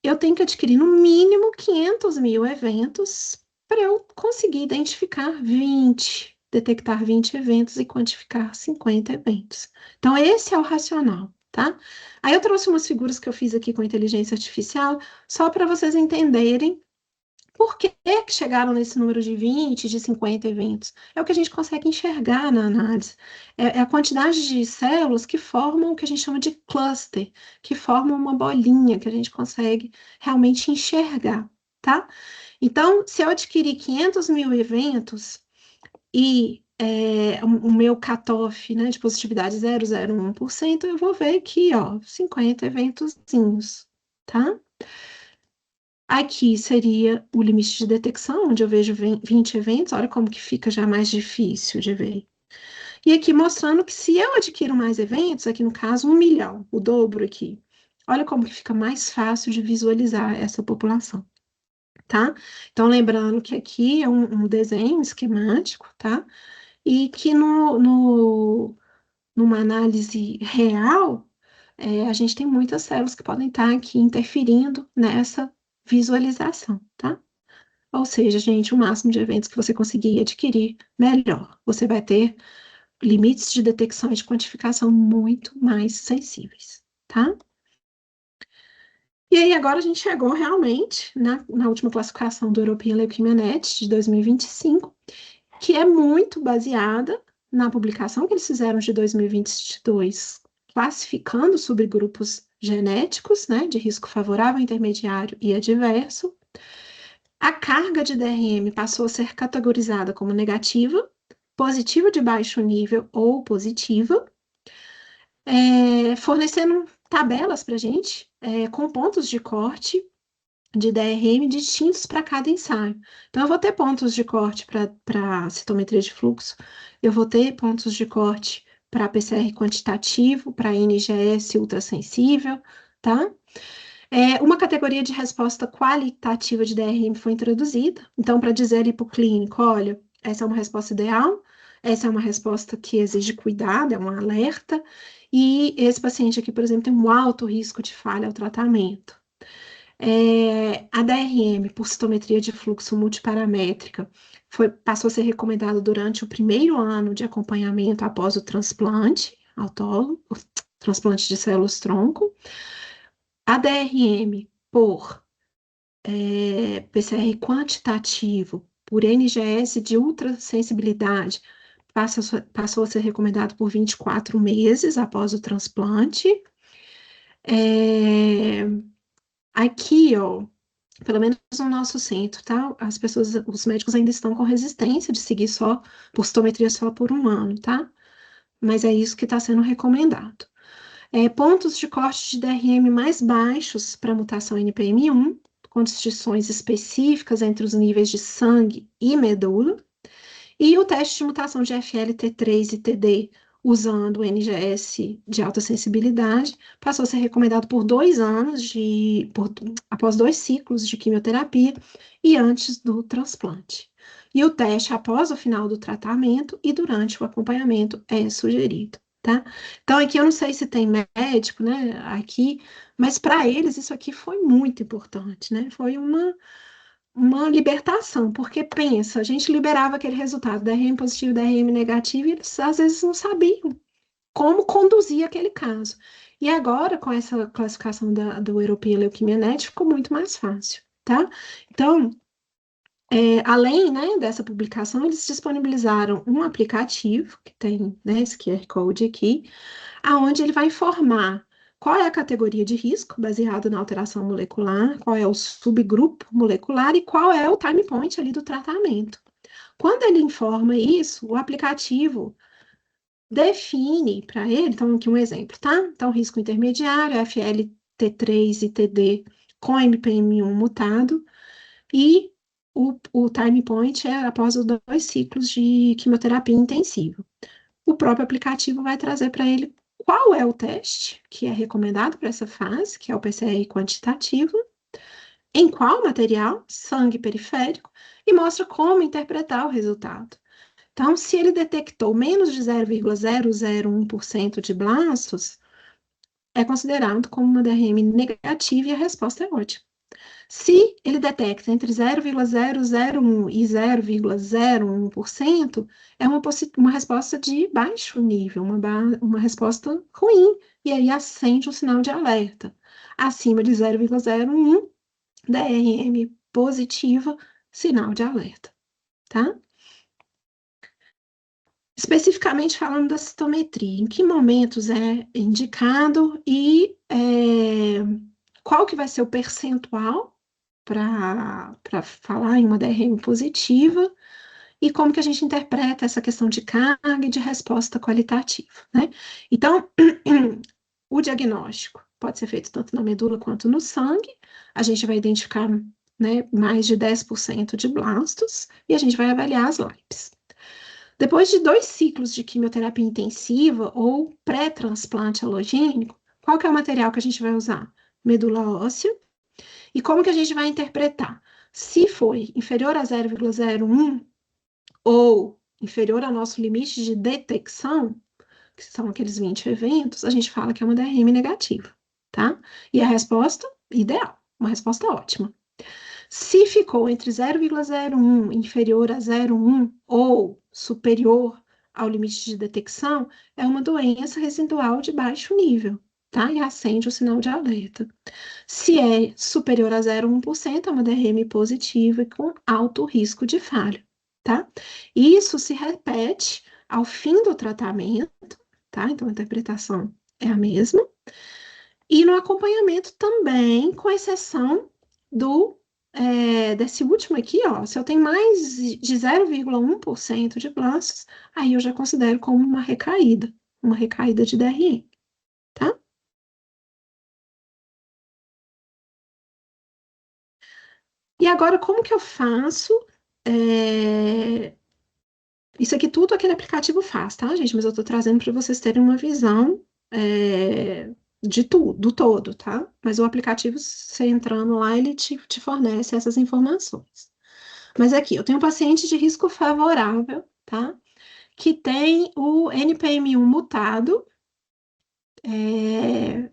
eu tenho que adquirir no mínimo 500 mil eventos para eu conseguir identificar 20, detectar 20 eventos e quantificar 50 eventos. Então, esse é o racional, tá? Aí eu trouxe umas figuras que eu fiz aqui com inteligência artificial, só para vocês entenderem por que que chegaram nesse número de 20, de 50 eventos? É o que a gente consegue enxergar na análise. É a quantidade de células que formam o que a gente chama de cluster, que formam uma bolinha que a gente consegue realmente enxergar, tá? Então, se eu adquirir 500 mil eventos e o meu cutoff, né, de positividade 0,01%, eu vou ver aqui, ó, 50 eventozinhos, tá? Aqui seria o limite de detecção, onde eu vejo 20 eventos, olha como que fica já mais difícil de ver. E aqui mostrando que se eu adquiro mais eventos, aqui no caso 1 milhão, o dobro aqui, olha como que fica mais fácil de visualizar essa população, tá? Então, lembrando que aqui é um desenho esquemático, tá? E que numa análise real, a gente tem muitas células que podem estar aqui interferindo nessa visualização, tá? Ou seja, gente, o máximo de eventos que você conseguir adquirir, melhor. Você vai ter limites de detecção e de quantificação muito mais sensíveis, tá? E aí, agora a gente chegou realmente na última classificação do European Leukemia Net de 2025, que é muito baseada na publicação que eles fizeram de 2022, classificando subgrupos genéticos, né, de risco favorável, intermediário e adverso. A carga de DRM passou a ser categorizada como negativa, positiva de baixo nível ou positiva, fornecendo tabelas para a gente, com pontos de corte de DRM distintos para cada ensaio. Então, eu vou ter pontos de corte para citometria de fluxo, eu vou ter pontos de corte para PCR quantitativo, para NGS ultrassensível, tá? Uma categoria de resposta qualitativa de DRM foi introduzida. Então, para dizer ali para o clínico, olha, essa é uma resposta ideal, essa é uma resposta que exige cuidado, é um alerta, e esse paciente aqui, por exemplo, tem um alto risco de falha ao tratamento. A DRM, por citometria de fluxo multiparamétrica, passou a ser recomendado durante o primeiro ano de acompanhamento após o transplante autólogo, o transplante de células-tronco. A DRM por PCR quantitativo, por NGS de ultrassensibilidade, passou a ser recomendado por 24 meses após o transplante. Aqui, ó, pelo menos no nosso centro, tá? As pessoas, os médicos ainda estão com resistência de seguir só por citometria só por um ano, tá? Mas é isso que está sendo recomendado. Pontos de corte de DRM mais baixos para mutação NPM1, com distinções específicas entre os níveis de sangue e medula, e o teste de mutação de FLT3 e TD usando o NGS de alta sensibilidade passou a ser recomendado por 2 anos após 2 ciclos de quimioterapia e antes do transplante. E o teste após o final do tratamento e durante o acompanhamento é sugerido, tá? Então, aqui eu não sei se tem médico, né, aqui, mas para eles isso aqui foi muito importante, né? Foi uma libertação, porque pensa, a gente liberava aquele resultado da RM positivo, da RM negativo, e eles às vezes não sabiam como conduzir aquele caso. E agora, com essa classificação do European Leukemia Net, ficou muito mais fácil, tá? Então, além, né, dessa publicação, eles disponibilizaram um aplicativo, que tem, né, esse QR Code aqui, aonde ele vai informar qual é a categoria de risco, baseado na alteração molecular, qual é o subgrupo molecular e qual é o time point ali do tratamento. Quando ele informa isso, o aplicativo define para ele, então aqui um exemplo, tá? Então, risco intermediário, FLT3 e TD com MPM1 mutado, e o time point é após os 2 ciclos de quimioterapia intensiva. O próprio aplicativo vai trazer para ele qual é o teste que é recomendado para essa fase, que é o PCR quantitativo, em qual material, sangue periférico, e mostra como interpretar o resultado. Então, se ele detectou menos de 0,001% de blastos, é considerado como uma DRM negativa e a resposta é ótima. Se ele detecta entre 0,001 e 0,01%, é uma resposta de baixo nível, uma resposta ruim, e aí acende um sinal de alerta. Acima de 0,01, DRM positiva, sinal de alerta, tá? Especificamente falando da citometria, em que momentos é indicado e qual que vai ser o percentual para falar em uma DRM positiva e como que a gente interpreta essa questão de carga e de resposta qualitativa, né? Então, o diagnóstico pode ser feito tanto na medula quanto no sangue, a gente vai identificar, né, mais de 10% de blastos e a gente vai avaliar as LAIPs. Depois de 2 ciclos de quimioterapia intensiva ou pré-transplante halogênico, qual que é o material que a gente vai usar? Medula óssea. E como que a gente vai interpretar? Se foi inferior a 0,01 ou inferior ao nosso limite de detecção, que são aqueles 20 eventos, a gente fala que é uma DRM negativa, tá? E a resposta, ideal, uma resposta ótima. Se ficou entre 0,01 inferior a 0,1 ou superior ao limite de detecção, é uma doença residual de baixo nível, tá? E acende o sinal de alerta. Se é superior a 0,1%, é uma DRM positiva e com alto risco de falha, tá? Isso se repete ao fim do tratamento, tá? Então a interpretação é a mesma. E no acompanhamento também, com exceção desse último aqui, ó, se eu tenho mais de 0,1% de blastos, aí eu já considero como uma recaída de DRM, tá? E agora, como que eu faço? é, Isso aqui tudo aquele aplicativo faz, tá, gente? Mas eu tô trazendo para vocês terem uma visão de tudo, do todo, tá? Mas o aplicativo, você entrando lá, ele te fornece essas informações. Mas aqui, eu tenho um paciente de risco favorável, tá? Que tem o NPM1 mutado.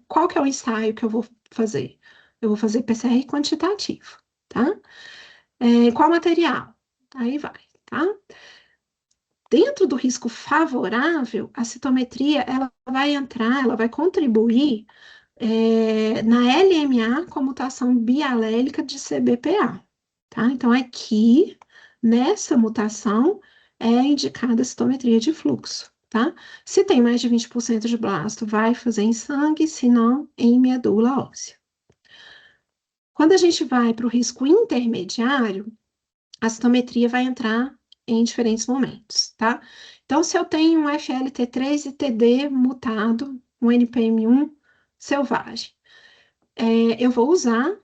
Qual que é o ensaio que eu vou fazer? Eu vou fazer PCR quantitativo, tá? Qual material? Aí vai, tá? Dentro do risco favorável, a citometria ela vai entrar, ela vai contribuir na LMA com mutação bialélica de CBPA, tá? Então, aqui, nessa mutação, é indicada a citometria de fluxo, tá? Se tem mais de 20% de blasto, vai fazer em sangue, se não, em medula óssea. Quando a gente vai para o risco intermediário, a citometria vai entrar em diferentes momentos, tá? Então, se eu tenho um FLT3 e TD mutado, um NPM1 selvagem, eu vou usar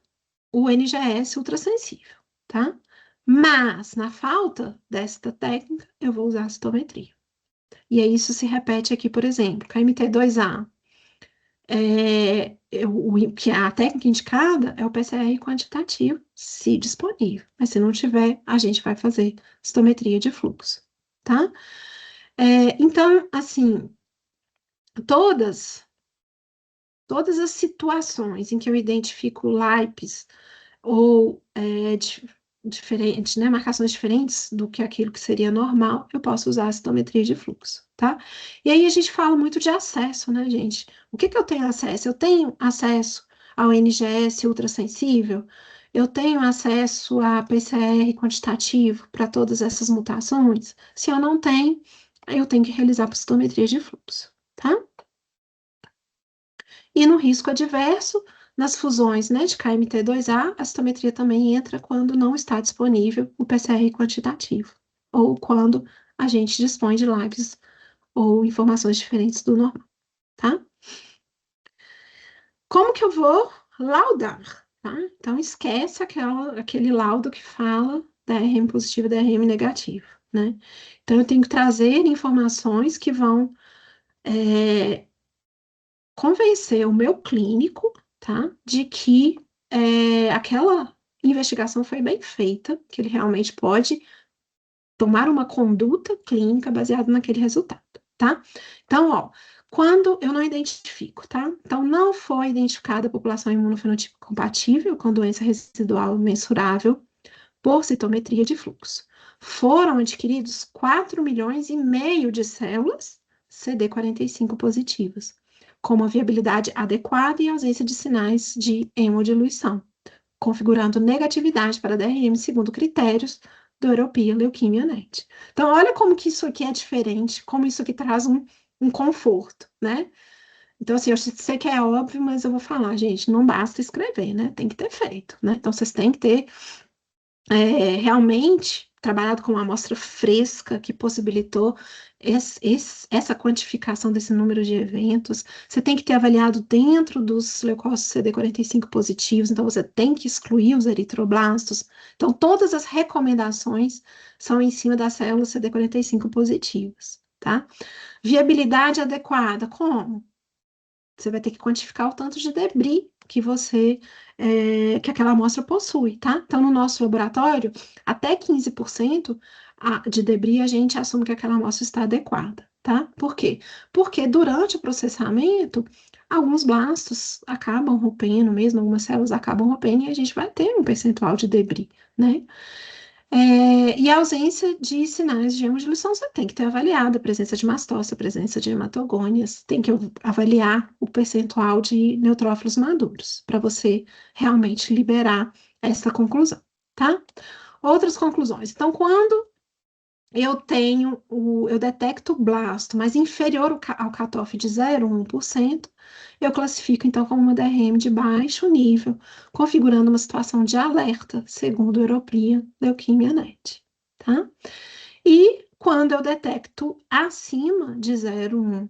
o NGS ultrassensível, tá? Mas, na falta desta técnica, eu vou usar a citometria. E aí, isso se repete aqui, por exemplo, KMT2A. Que a técnica indicada é o PCR quantitativo, se disponível. Mas se não tiver, a gente vai fazer citometria de fluxo, tá? Então, assim, todas, todas as situações em que eu identifico LAIPs ou diferentes, né, marcações diferentes do que aquilo que seria normal, eu posso usar a citometria de fluxo, tá? E aí a gente fala muito de acesso, né, gente? O que que eu tenho acesso? Eu tenho acesso ao NGS ultrassensível? Eu tenho acesso a PCR quantitativo para todas essas mutações? Se eu não tenho, eu tenho que realizar a citometria de fluxo, tá? E no risco adverso, nas fusões, né, de KMT2A, a citometria também entra quando não está disponível o PCR quantitativo, ou quando a gente dispõe de labs ou informações diferentes do normal, tá? Como que eu vou laudar, tá? Então, esquece aquele laudo que fala DRM positivo e DRM negativo, né? Então, eu tenho que trazer informações que vão convencer o meu clínico, tá, de que aquela investigação foi bem feita, que ele realmente pode tomar uma conduta clínica baseada naquele resultado, tá? Então, ó, quando eu não identifico, tá? Então, não foi identificada a população imunofenotipo compatível com doença residual mensurável por citometria de fluxo. Foram adquiridos 4,5 milhões de células CD45 positivas, com uma viabilidade adequada e ausência de sinais de hemodiluição, configurando negatividade para DRM segundo critérios do European Leukemia Net. Então, olha como que isso aqui é diferente, como isso aqui traz um conforto, né? Então, assim, eu sei que é óbvio, mas eu vou falar, gente, não basta escrever, né? Tem que ter feito, né? Então, vocês têm que ter realmente trabalhado com uma amostra fresca que possibilitou essa quantificação desse número de eventos. Você tem que ter avaliado dentro dos leucócitos CD45 positivos, então você tem que excluir os eritroblastos. Então, todas as recomendações são em cima das células CD45 positivas, tá? Viabilidade adequada, como? Você vai ter que quantificar o tanto de debris que aquela amostra possui, tá? Então, no nosso laboratório, até 15% de debris a gente assume que aquela amostra está adequada, tá? Por quê? Porque durante o processamento, alguns blastos acabam rompendo, mesmo algumas células acabam rompendo, e a gente vai ter um percentual de debris, né? E a ausência de sinais de hemodiluição, você tem que ter avaliado a presença de mastócise, a presença de hematogônias, tem que avaliar o percentual de neutrófilos maduros, para você realmente liberar essa conclusão, tá? Outras conclusões. Então, quando eu detecto blasto, mas inferior ao cutoff de 0,1%, eu classifico então como uma DRM de baixo nível, configurando uma situação de alerta, segundo o European Leukemia Net, tá? E quando eu detecto acima de 0,1%,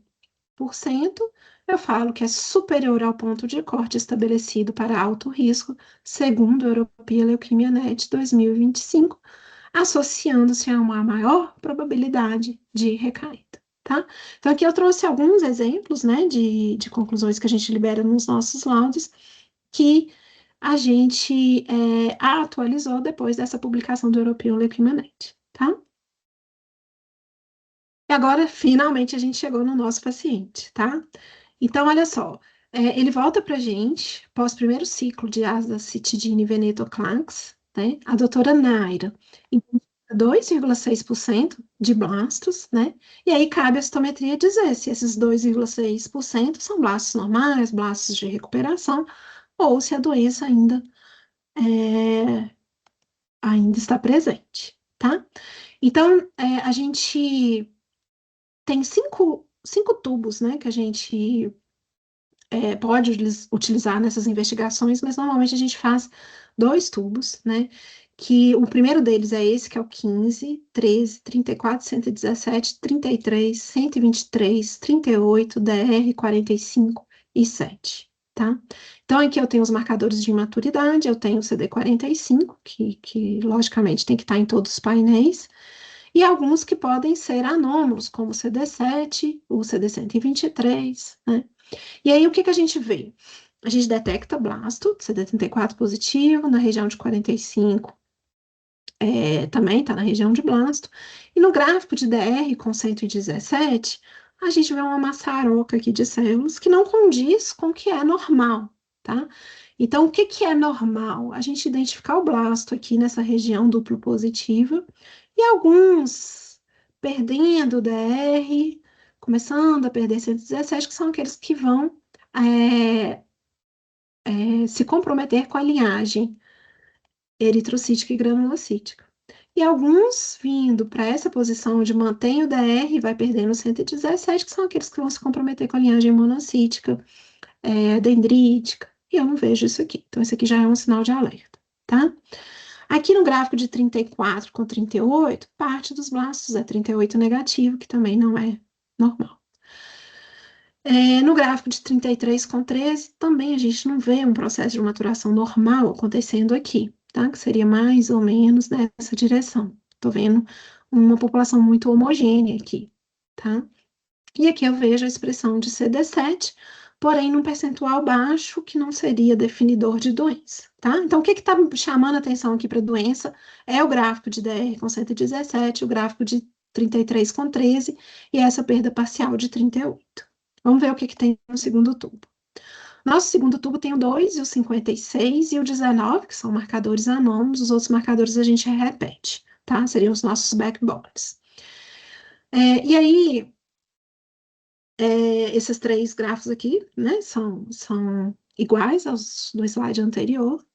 eu falo que é superior ao ponto de corte estabelecido para alto risco, segundo o European Leukemia Net 2025, associando-se a uma maior probabilidade de recaída, tá? Então, aqui eu trouxe alguns exemplos, né, de conclusões que a gente libera nos nossos laudos, que a gente atualizou depois dessa publicação do European Leukemia Net, tá? E agora, finalmente, a gente chegou no nosso paciente, tá? Então, olha só, ele volta para a gente, pós primeiro ciclo de azacitidina e venetoclax, né? A doutora Naira, então, 2,6% de blastos, né? E aí cabe a citometria dizer se esses 2,6% são blastos normais, blastos de recuperação, ou se a doença ainda está presente, tá? Então, a gente tem cinco tubos, né, que a gente pode utilizar nessas investigações, mas normalmente a gente faz dois tubos, né? Que o primeiro deles é esse, que é o 15, 13, 34, 117, 33, 123, 38, DR, 45 e 7, tá? Então, aqui eu tenho os marcadores de imaturidade, eu tenho o CD45, que logicamente tem que estar em todos os painéis, e alguns que podem ser anômalos, como o CD7, o CD123, né? E aí, o que que a gente vê? A gente detecta blasto, CD34 positivo, na região de 45 também está na região de blasto. E no gráfico de DR com 117, a gente vê uma maçaroca aqui de células que não condiz com o que é normal, tá? Então, o que que é normal? A gente identificar o blasto aqui nessa região duplo positiva e alguns perdendo DR, começando a perder 117, que são aqueles que vão é, se comprometer com a linhagem eritrocítica e granulocítica. E alguns vindo para essa posição onde mantém o DR, vai perdendo 117, que são aqueles que vão se comprometer com a linhagem monocítica, dendrítica, e eu não vejo isso aqui. Então, esse aqui já é um sinal de alerta, tá? Aqui no gráfico de 34 com 38, parte dos blastos é 38 negativo, que também não é normal. No gráfico de 33 com 13, também a gente não vê um processo de maturação normal acontecendo aqui. tá? Que seria mais ou menos nessa direção. Tô vendo uma população muito homogênea aqui, tá? E aqui eu vejo a expressão de CD7, porém num percentual baixo que não seria definidor de doença, tá? Então, o que está chamando a atenção aqui para a doença é o gráfico de DR com 117, o gráfico de 33 com 13 e essa perda parcial de 38. Vamos ver o que tem no segundo tubo. Nosso segundo tubo tem o 2, o 56 e o 19, que são marcadores anônimos, os outros marcadores a gente repete, tá? Seriam os nossos backbones. E aí, esses três gráficos aqui, né, são iguais aos do slide anterior,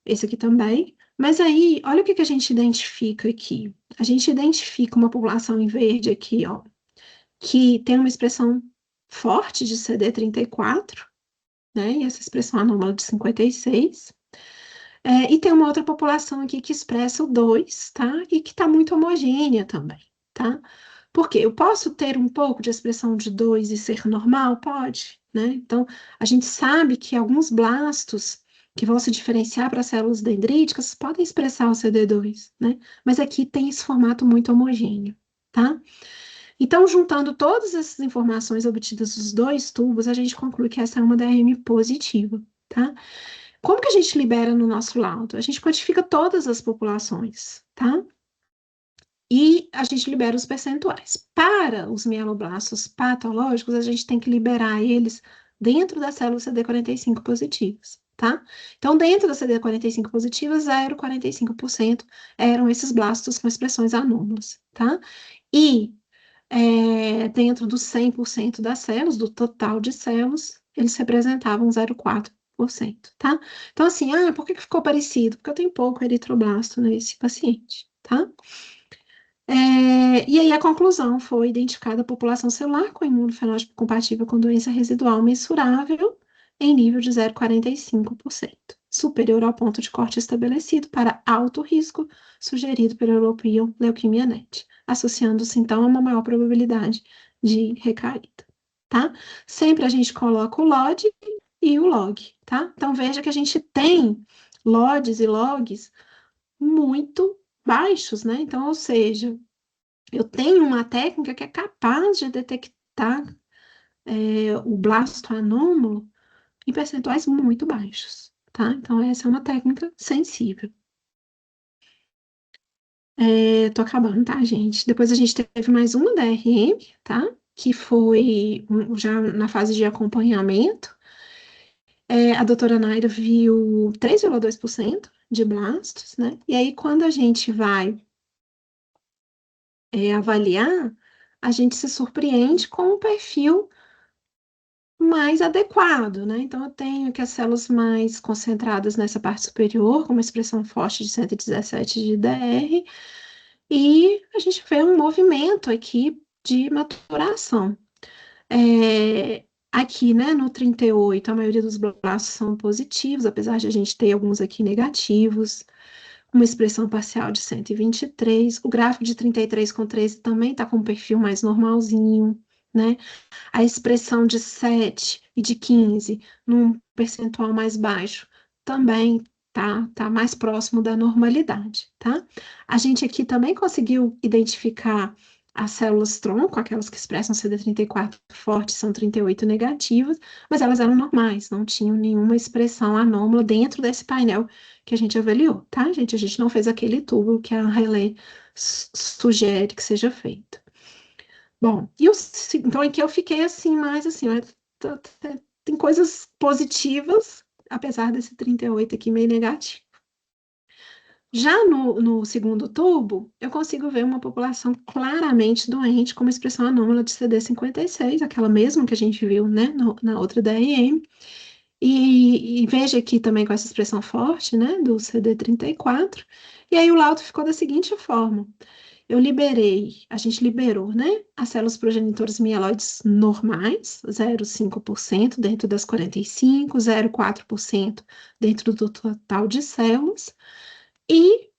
esse aqui também. Mas aí, olha o que a gente identifica aqui. A gente identifica uma população em verde aqui, ó, que tem uma expressão forte de CD34, né, e essa expressão anômala de 56. E tem uma outra população aqui que expressa o 2, tá? E que está muito homogênea também, tá? Porque eu posso ter um pouco de expressão de 2 e ser normal? Pode, né? Então, a gente sabe que alguns blastos que vão se diferenciar para células dendríticas podem expressar o CD2, né? Mas aqui tem esse formato muito homogêneo, tá? Então, juntando todas essas informações obtidas dos dois tubos, a gente conclui que essa é uma DRM positiva, tá? Como que a gente libera no nosso laudo? A gente quantifica todas as populações, tá? E a gente libera os percentuais. Para os mieloblastos patológicos, a gente tem que liberar eles dentro das células CD45 positivas, tá? Então, dentro das CD45 positivas, 0,45% eram esses blastos com expressões anômalas, tá? E dentro dos 100% das células, do total de células, eles representavam 0,4%, tá? Então, assim, por que ficou parecido? Porque eu tenho pouco eritroblasto nesse paciente, tá? E aí a conclusão foi identificada a população celular com imunofenótipo compatível com doença residual mensurável em nível de 0,45%, superior ao ponto de corte estabelecido para alto risco sugerido pela European Leukemia Net, associando-se então a uma maior probabilidade de recaída, tá? Sempre a gente coloca o LOD e o log, tá? Então veja que a gente tem LODs e logs muito baixos, né? Então, ou seja, eu tenho uma técnica que é capaz de detectar o blasto anômalo em percentuais muito baixos, tá? Então, essa é uma técnica sensível. Tô acabando, tá, gente? Depois a gente teve mais uma DRM, tá? Que foi já na fase de acompanhamento. A doutora Naira viu 3,2% de blastos, né? E aí, quando a gente vai avaliar, a gente se surpreende com um perfil mais adequado, né? Então, eu tenho aqui as células mais concentradas nessa parte superior, com uma expressão forte de 117 de DR, e a gente vê um movimento aqui de maturação. Aqui, né, no 38, a maioria dos blastos são positivos, apesar de a gente ter alguns aqui negativos, uma expressão parcial de 123, o gráfico de 33 com 13 também está com um perfil mais normalzinho, né? A expressão de 7 e de 15 num percentual mais baixo também tá mais próximo da normalidade, tá? A gente aqui também conseguiu identificar as células tronco, aquelas que expressam CD34 forte, são 38 negativas, mas elas eram normais, não tinham nenhuma expressão anômala dentro desse painel que a gente avaliou, tá, gente? A gente não fez aquele tubo que a Relay sugere que seja feito. Bom, então aqui eu fiquei assim, mais assim, tem coisas positivas, apesar desse 38 aqui meio negativo. Já no segundo tubo, eu consigo ver uma população claramente doente, com uma expressão anômala de CD56, aquela mesma que a gente viu, né, na outra DRM. E veja aqui também com essa expressão forte, né, do CD34. E aí o laudo ficou da seguinte forma. A gente liberou, né, as células progenitoras mieloides normais, 0,5% dentro das 45, 0,4% dentro do total de células, e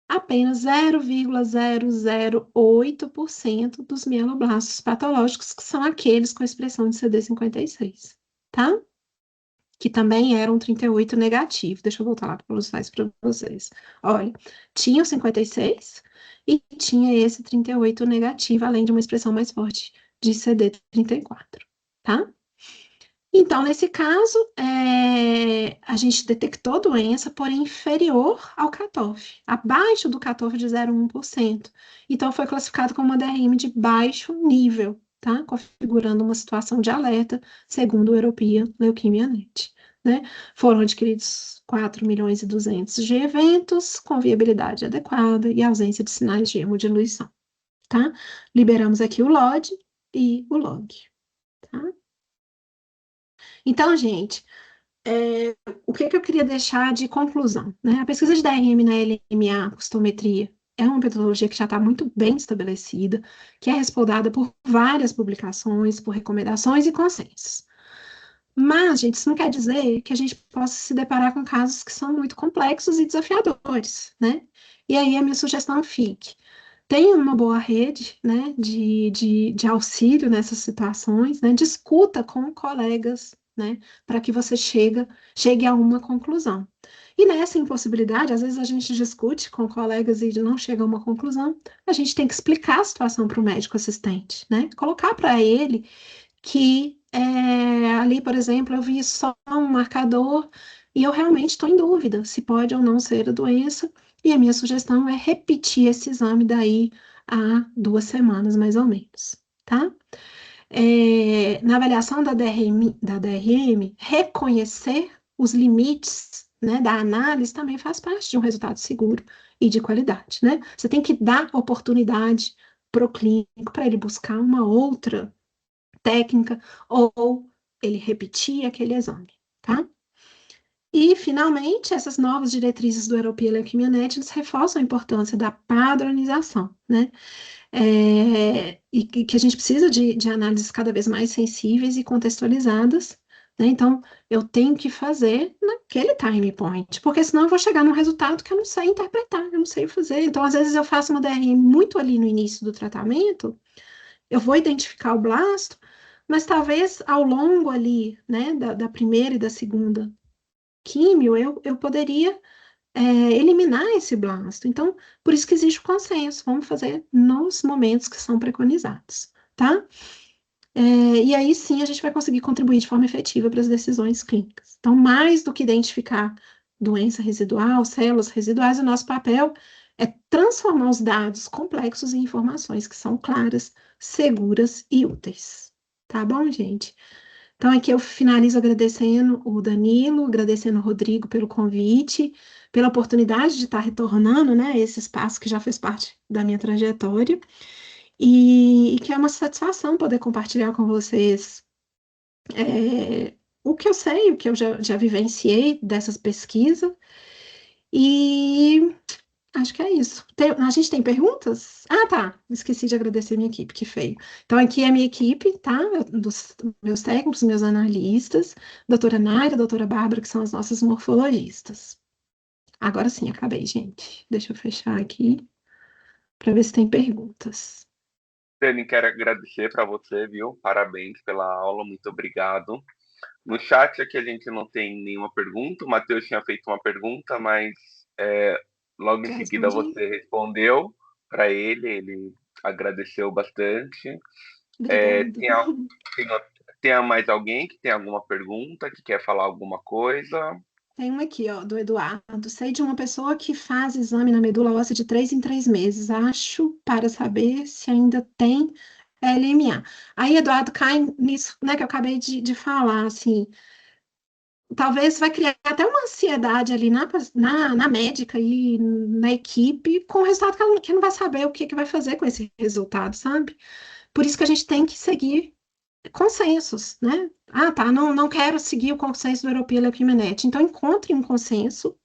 apenas 0,008% dos mieloblastos patológicos, que são aqueles com expressão de CD56, tá? que também era um 38 negativo. Deixa eu voltar lá para os slides para vocês. Olha, tinha o 56 e tinha esse 38 negativo, além de uma expressão mais forte de CD34, tá? Então, nesse caso, a gente detectou doença, porém inferior ao cutoff, abaixo do cutoff de 0,1%. Então, foi classificado como uma DRM de baixo nível, tá? Configurando uma situação de alerta, segundo o European Leukemia Net, né? Foram adquiridos 4.200.000 de eventos com viabilidade adequada e ausência de sinais de hemodiluição, tá? Liberamos aqui o LOD e o log, tá? Então, gente, o que eu queria deixar de conclusão, né? A pesquisa de DRM na LMA, custometria, é uma metodologia que já está muito bem estabelecida, que é respaldada por várias publicações, por recomendações e consensos. Mas, gente, isso não quer dizer que a gente possa se deparar com casos que são muito complexos e desafiadores, né? E aí a minha sugestão fique. Tenha uma boa rede, né, de auxílio nessas situações, né? Discuta com colegas, né, para que você chegue a uma conclusão. E nessa impossibilidade, às vezes a gente discute com colegas e não chega a uma conclusão, a gente tem que explicar a situação para o médico assistente, né? Colocar para ele que ali, por exemplo, eu vi só um marcador e eu realmente estou em dúvida se pode ou não ser a doença, e a minha sugestão é repetir esse exame daí há 2 semanas, mais ou menos, tá? Na avaliação da DRM, reconhecer os limites, né, da análise também faz parte de um resultado seguro e de qualidade, né? Você tem que dar oportunidade para o clínico, para ele buscar uma outra técnica ou ele repetir aquele exame, tá? E, finalmente, essas novas diretrizes do European Leukemia Network reforçam a importância da padronização, né? E que a gente precisa de análises cada vez mais sensíveis e contextualizadas, né? Então, eu tenho que fazer naquele time point, porque senão eu vou chegar num resultado que eu não sei interpretar, eu não sei fazer. Então, às vezes, eu faço uma DRM muito ali no início do tratamento, eu vou identificar o blasto, mas talvez ao longo ali, né, da primeira e da segunda químio, eu poderia eliminar esse blasto. Então, por isso que existe o consenso, vamos fazer nos momentos que são preconizados, tá? E aí sim a gente vai conseguir contribuir de forma efetiva para as decisões clínicas. Então, mais do que identificar doença residual, células residuais, o nosso papel é transformar os dados complexos em informações que são claras, seguras e úteis. Tá bom, gente? Então, aqui eu finalizo agradecendo o Danilo, agradecendo o Rodrigo pelo convite, pela oportunidade de estar retornando, né, esse espaço que já fez parte da minha trajetória, e que é uma satisfação poder compartilhar com vocês o que eu sei, o que eu já vivenciei dessas pesquisas, e acho que é isso. A gente tem perguntas? Ah, tá. Esqueci de agradecer a minha equipe, que feio. Então, aqui é a minha equipe, tá? Dos meus técnicos, meus analistas, doutora Naira, doutora Bárbara, que são as nossas morfologistas. Agora sim, acabei, gente. Deixa eu fechar aqui para ver se tem perguntas. Dani, quero agradecer para você, viu? Parabéns pela aula, muito obrigado. No chat aqui a gente não tem nenhuma pergunta. O Matheus tinha feito uma pergunta, mas logo em Já seguida respondi? você respondeu para ele agradeceu bastante. Obrigada. Tem, tem, tem mais alguém que tem alguma pergunta, que quer falar alguma coisa? Tem uma aqui, ó, do Eduardo. Sei de uma pessoa que faz exame na medula óssea de 3 em 3 meses. Acho para saber se ainda tem LMA. Aí, Eduardo, cai nisso, né, que eu acabei de falar, assim, talvez vai criar até uma ansiedade ali na médica e na equipe, com o resultado que não vai saber o que vai fazer com esse resultado, sabe? Por isso que a gente tem que seguir consensos, né? Ah, tá, não quero seguir o consenso do European Leukemia Net. Então, encontre um consenso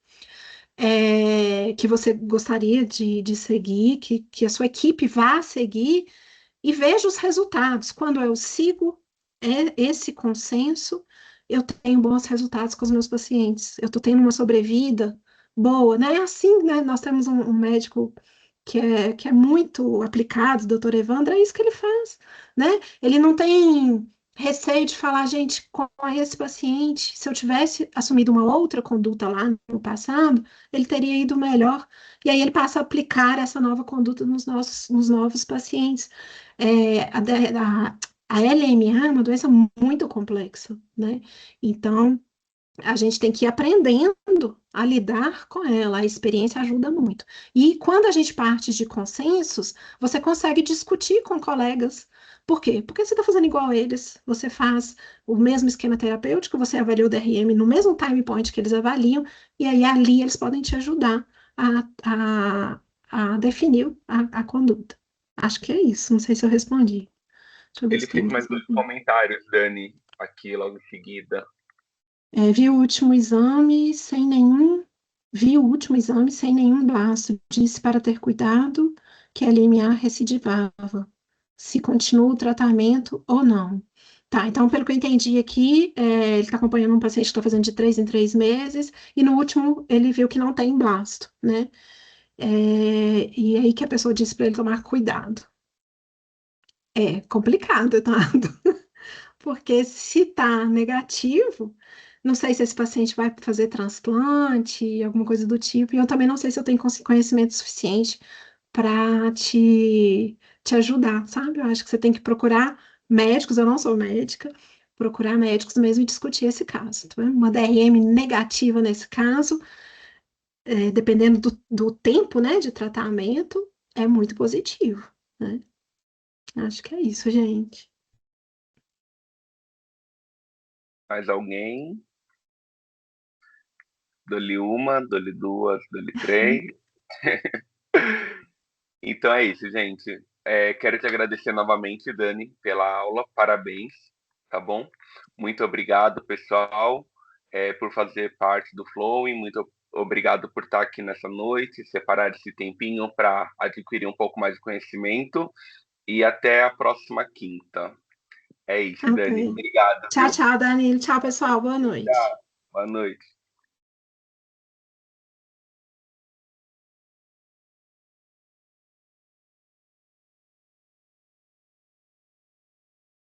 que você gostaria de seguir, que a sua equipe vá seguir e veja os resultados. Quando eu sigo esse consenso, eu tenho bons resultados com os meus pacientes. Eu estou tendo uma sobrevida boa, né? É assim, né? Nós temos um médico que é muito aplicado, o doutor Evandro, é isso que ele faz, né? Ele não tem receio de falar, gente, com esse paciente, se eu tivesse assumido uma outra conduta lá no passado, ele teria ido melhor. E aí ele passa a aplicar essa nova conduta nos novos pacientes. A LMA é uma doença muito complexa, né? Então, a gente tem que ir aprendendo a lidar com ela, a experiência ajuda muito. E quando a gente parte de consensos, você consegue discutir com colegas. Por quê? Porque você está fazendo igual a eles, você faz o mesmo esquema terapêutico, você avalia o DRM no mesmo time point que eles avaliam, e aí ali eles podem te ajudar a definir a conduta. Acho que é isso, não sei se eu respondi. Deixa eu ver Ele se tem fez mais mais dois alguma. comentários, Dani, aqui logo em seguida. Vi o último exame sem nenhum, vi o último exame sem nenhum blasto. Disse para ter cuidado que a LMA recidivava, se continua o tratamento ou não. Tá, então, pelo que eu entendi aqui, ele está acompanhando um paciente que está fazendo de 3 em 3 meses, e no último ele viu que não tem blasto, né? E aí que a pessoa disse para ele tomar cuidado. É complicado, tá? Porque se está negativo, não sei se esse paciente vai fazer transplante, alguma coisa do tipo, e eu também não sei se eu tenho conhecimento suficiente para te ajudar, sabe? Eu acho que você tem que procurar médicos, eu não sou médica, procurar médicos mesmo e discutir esse caso, tá vendo? Uma DRM negativa nesse caso, dependendo do tempo, né, de tratamento, é muito positivo, né? Acho que é isso, gente. Mais alguém? Dou-lhe uma, dou-lhe duas, dou-lhe três. Então é isso, gente. Quero te agradecer novamente, Dani, pela aula. Parabéns, tá bom? Muito obrigado, pessoal, por fazer parte do Flowing. Muito obrigado por estar aqui nessa noite, separar esse tempinho para adquirir um pouco mais de conhecimento. E até a próxima quinta. É isso, Dani. Até. Obrigado, Tchau, viu? tchau, Danilo. Tchau, pessoal. Boa noite. Boa noite.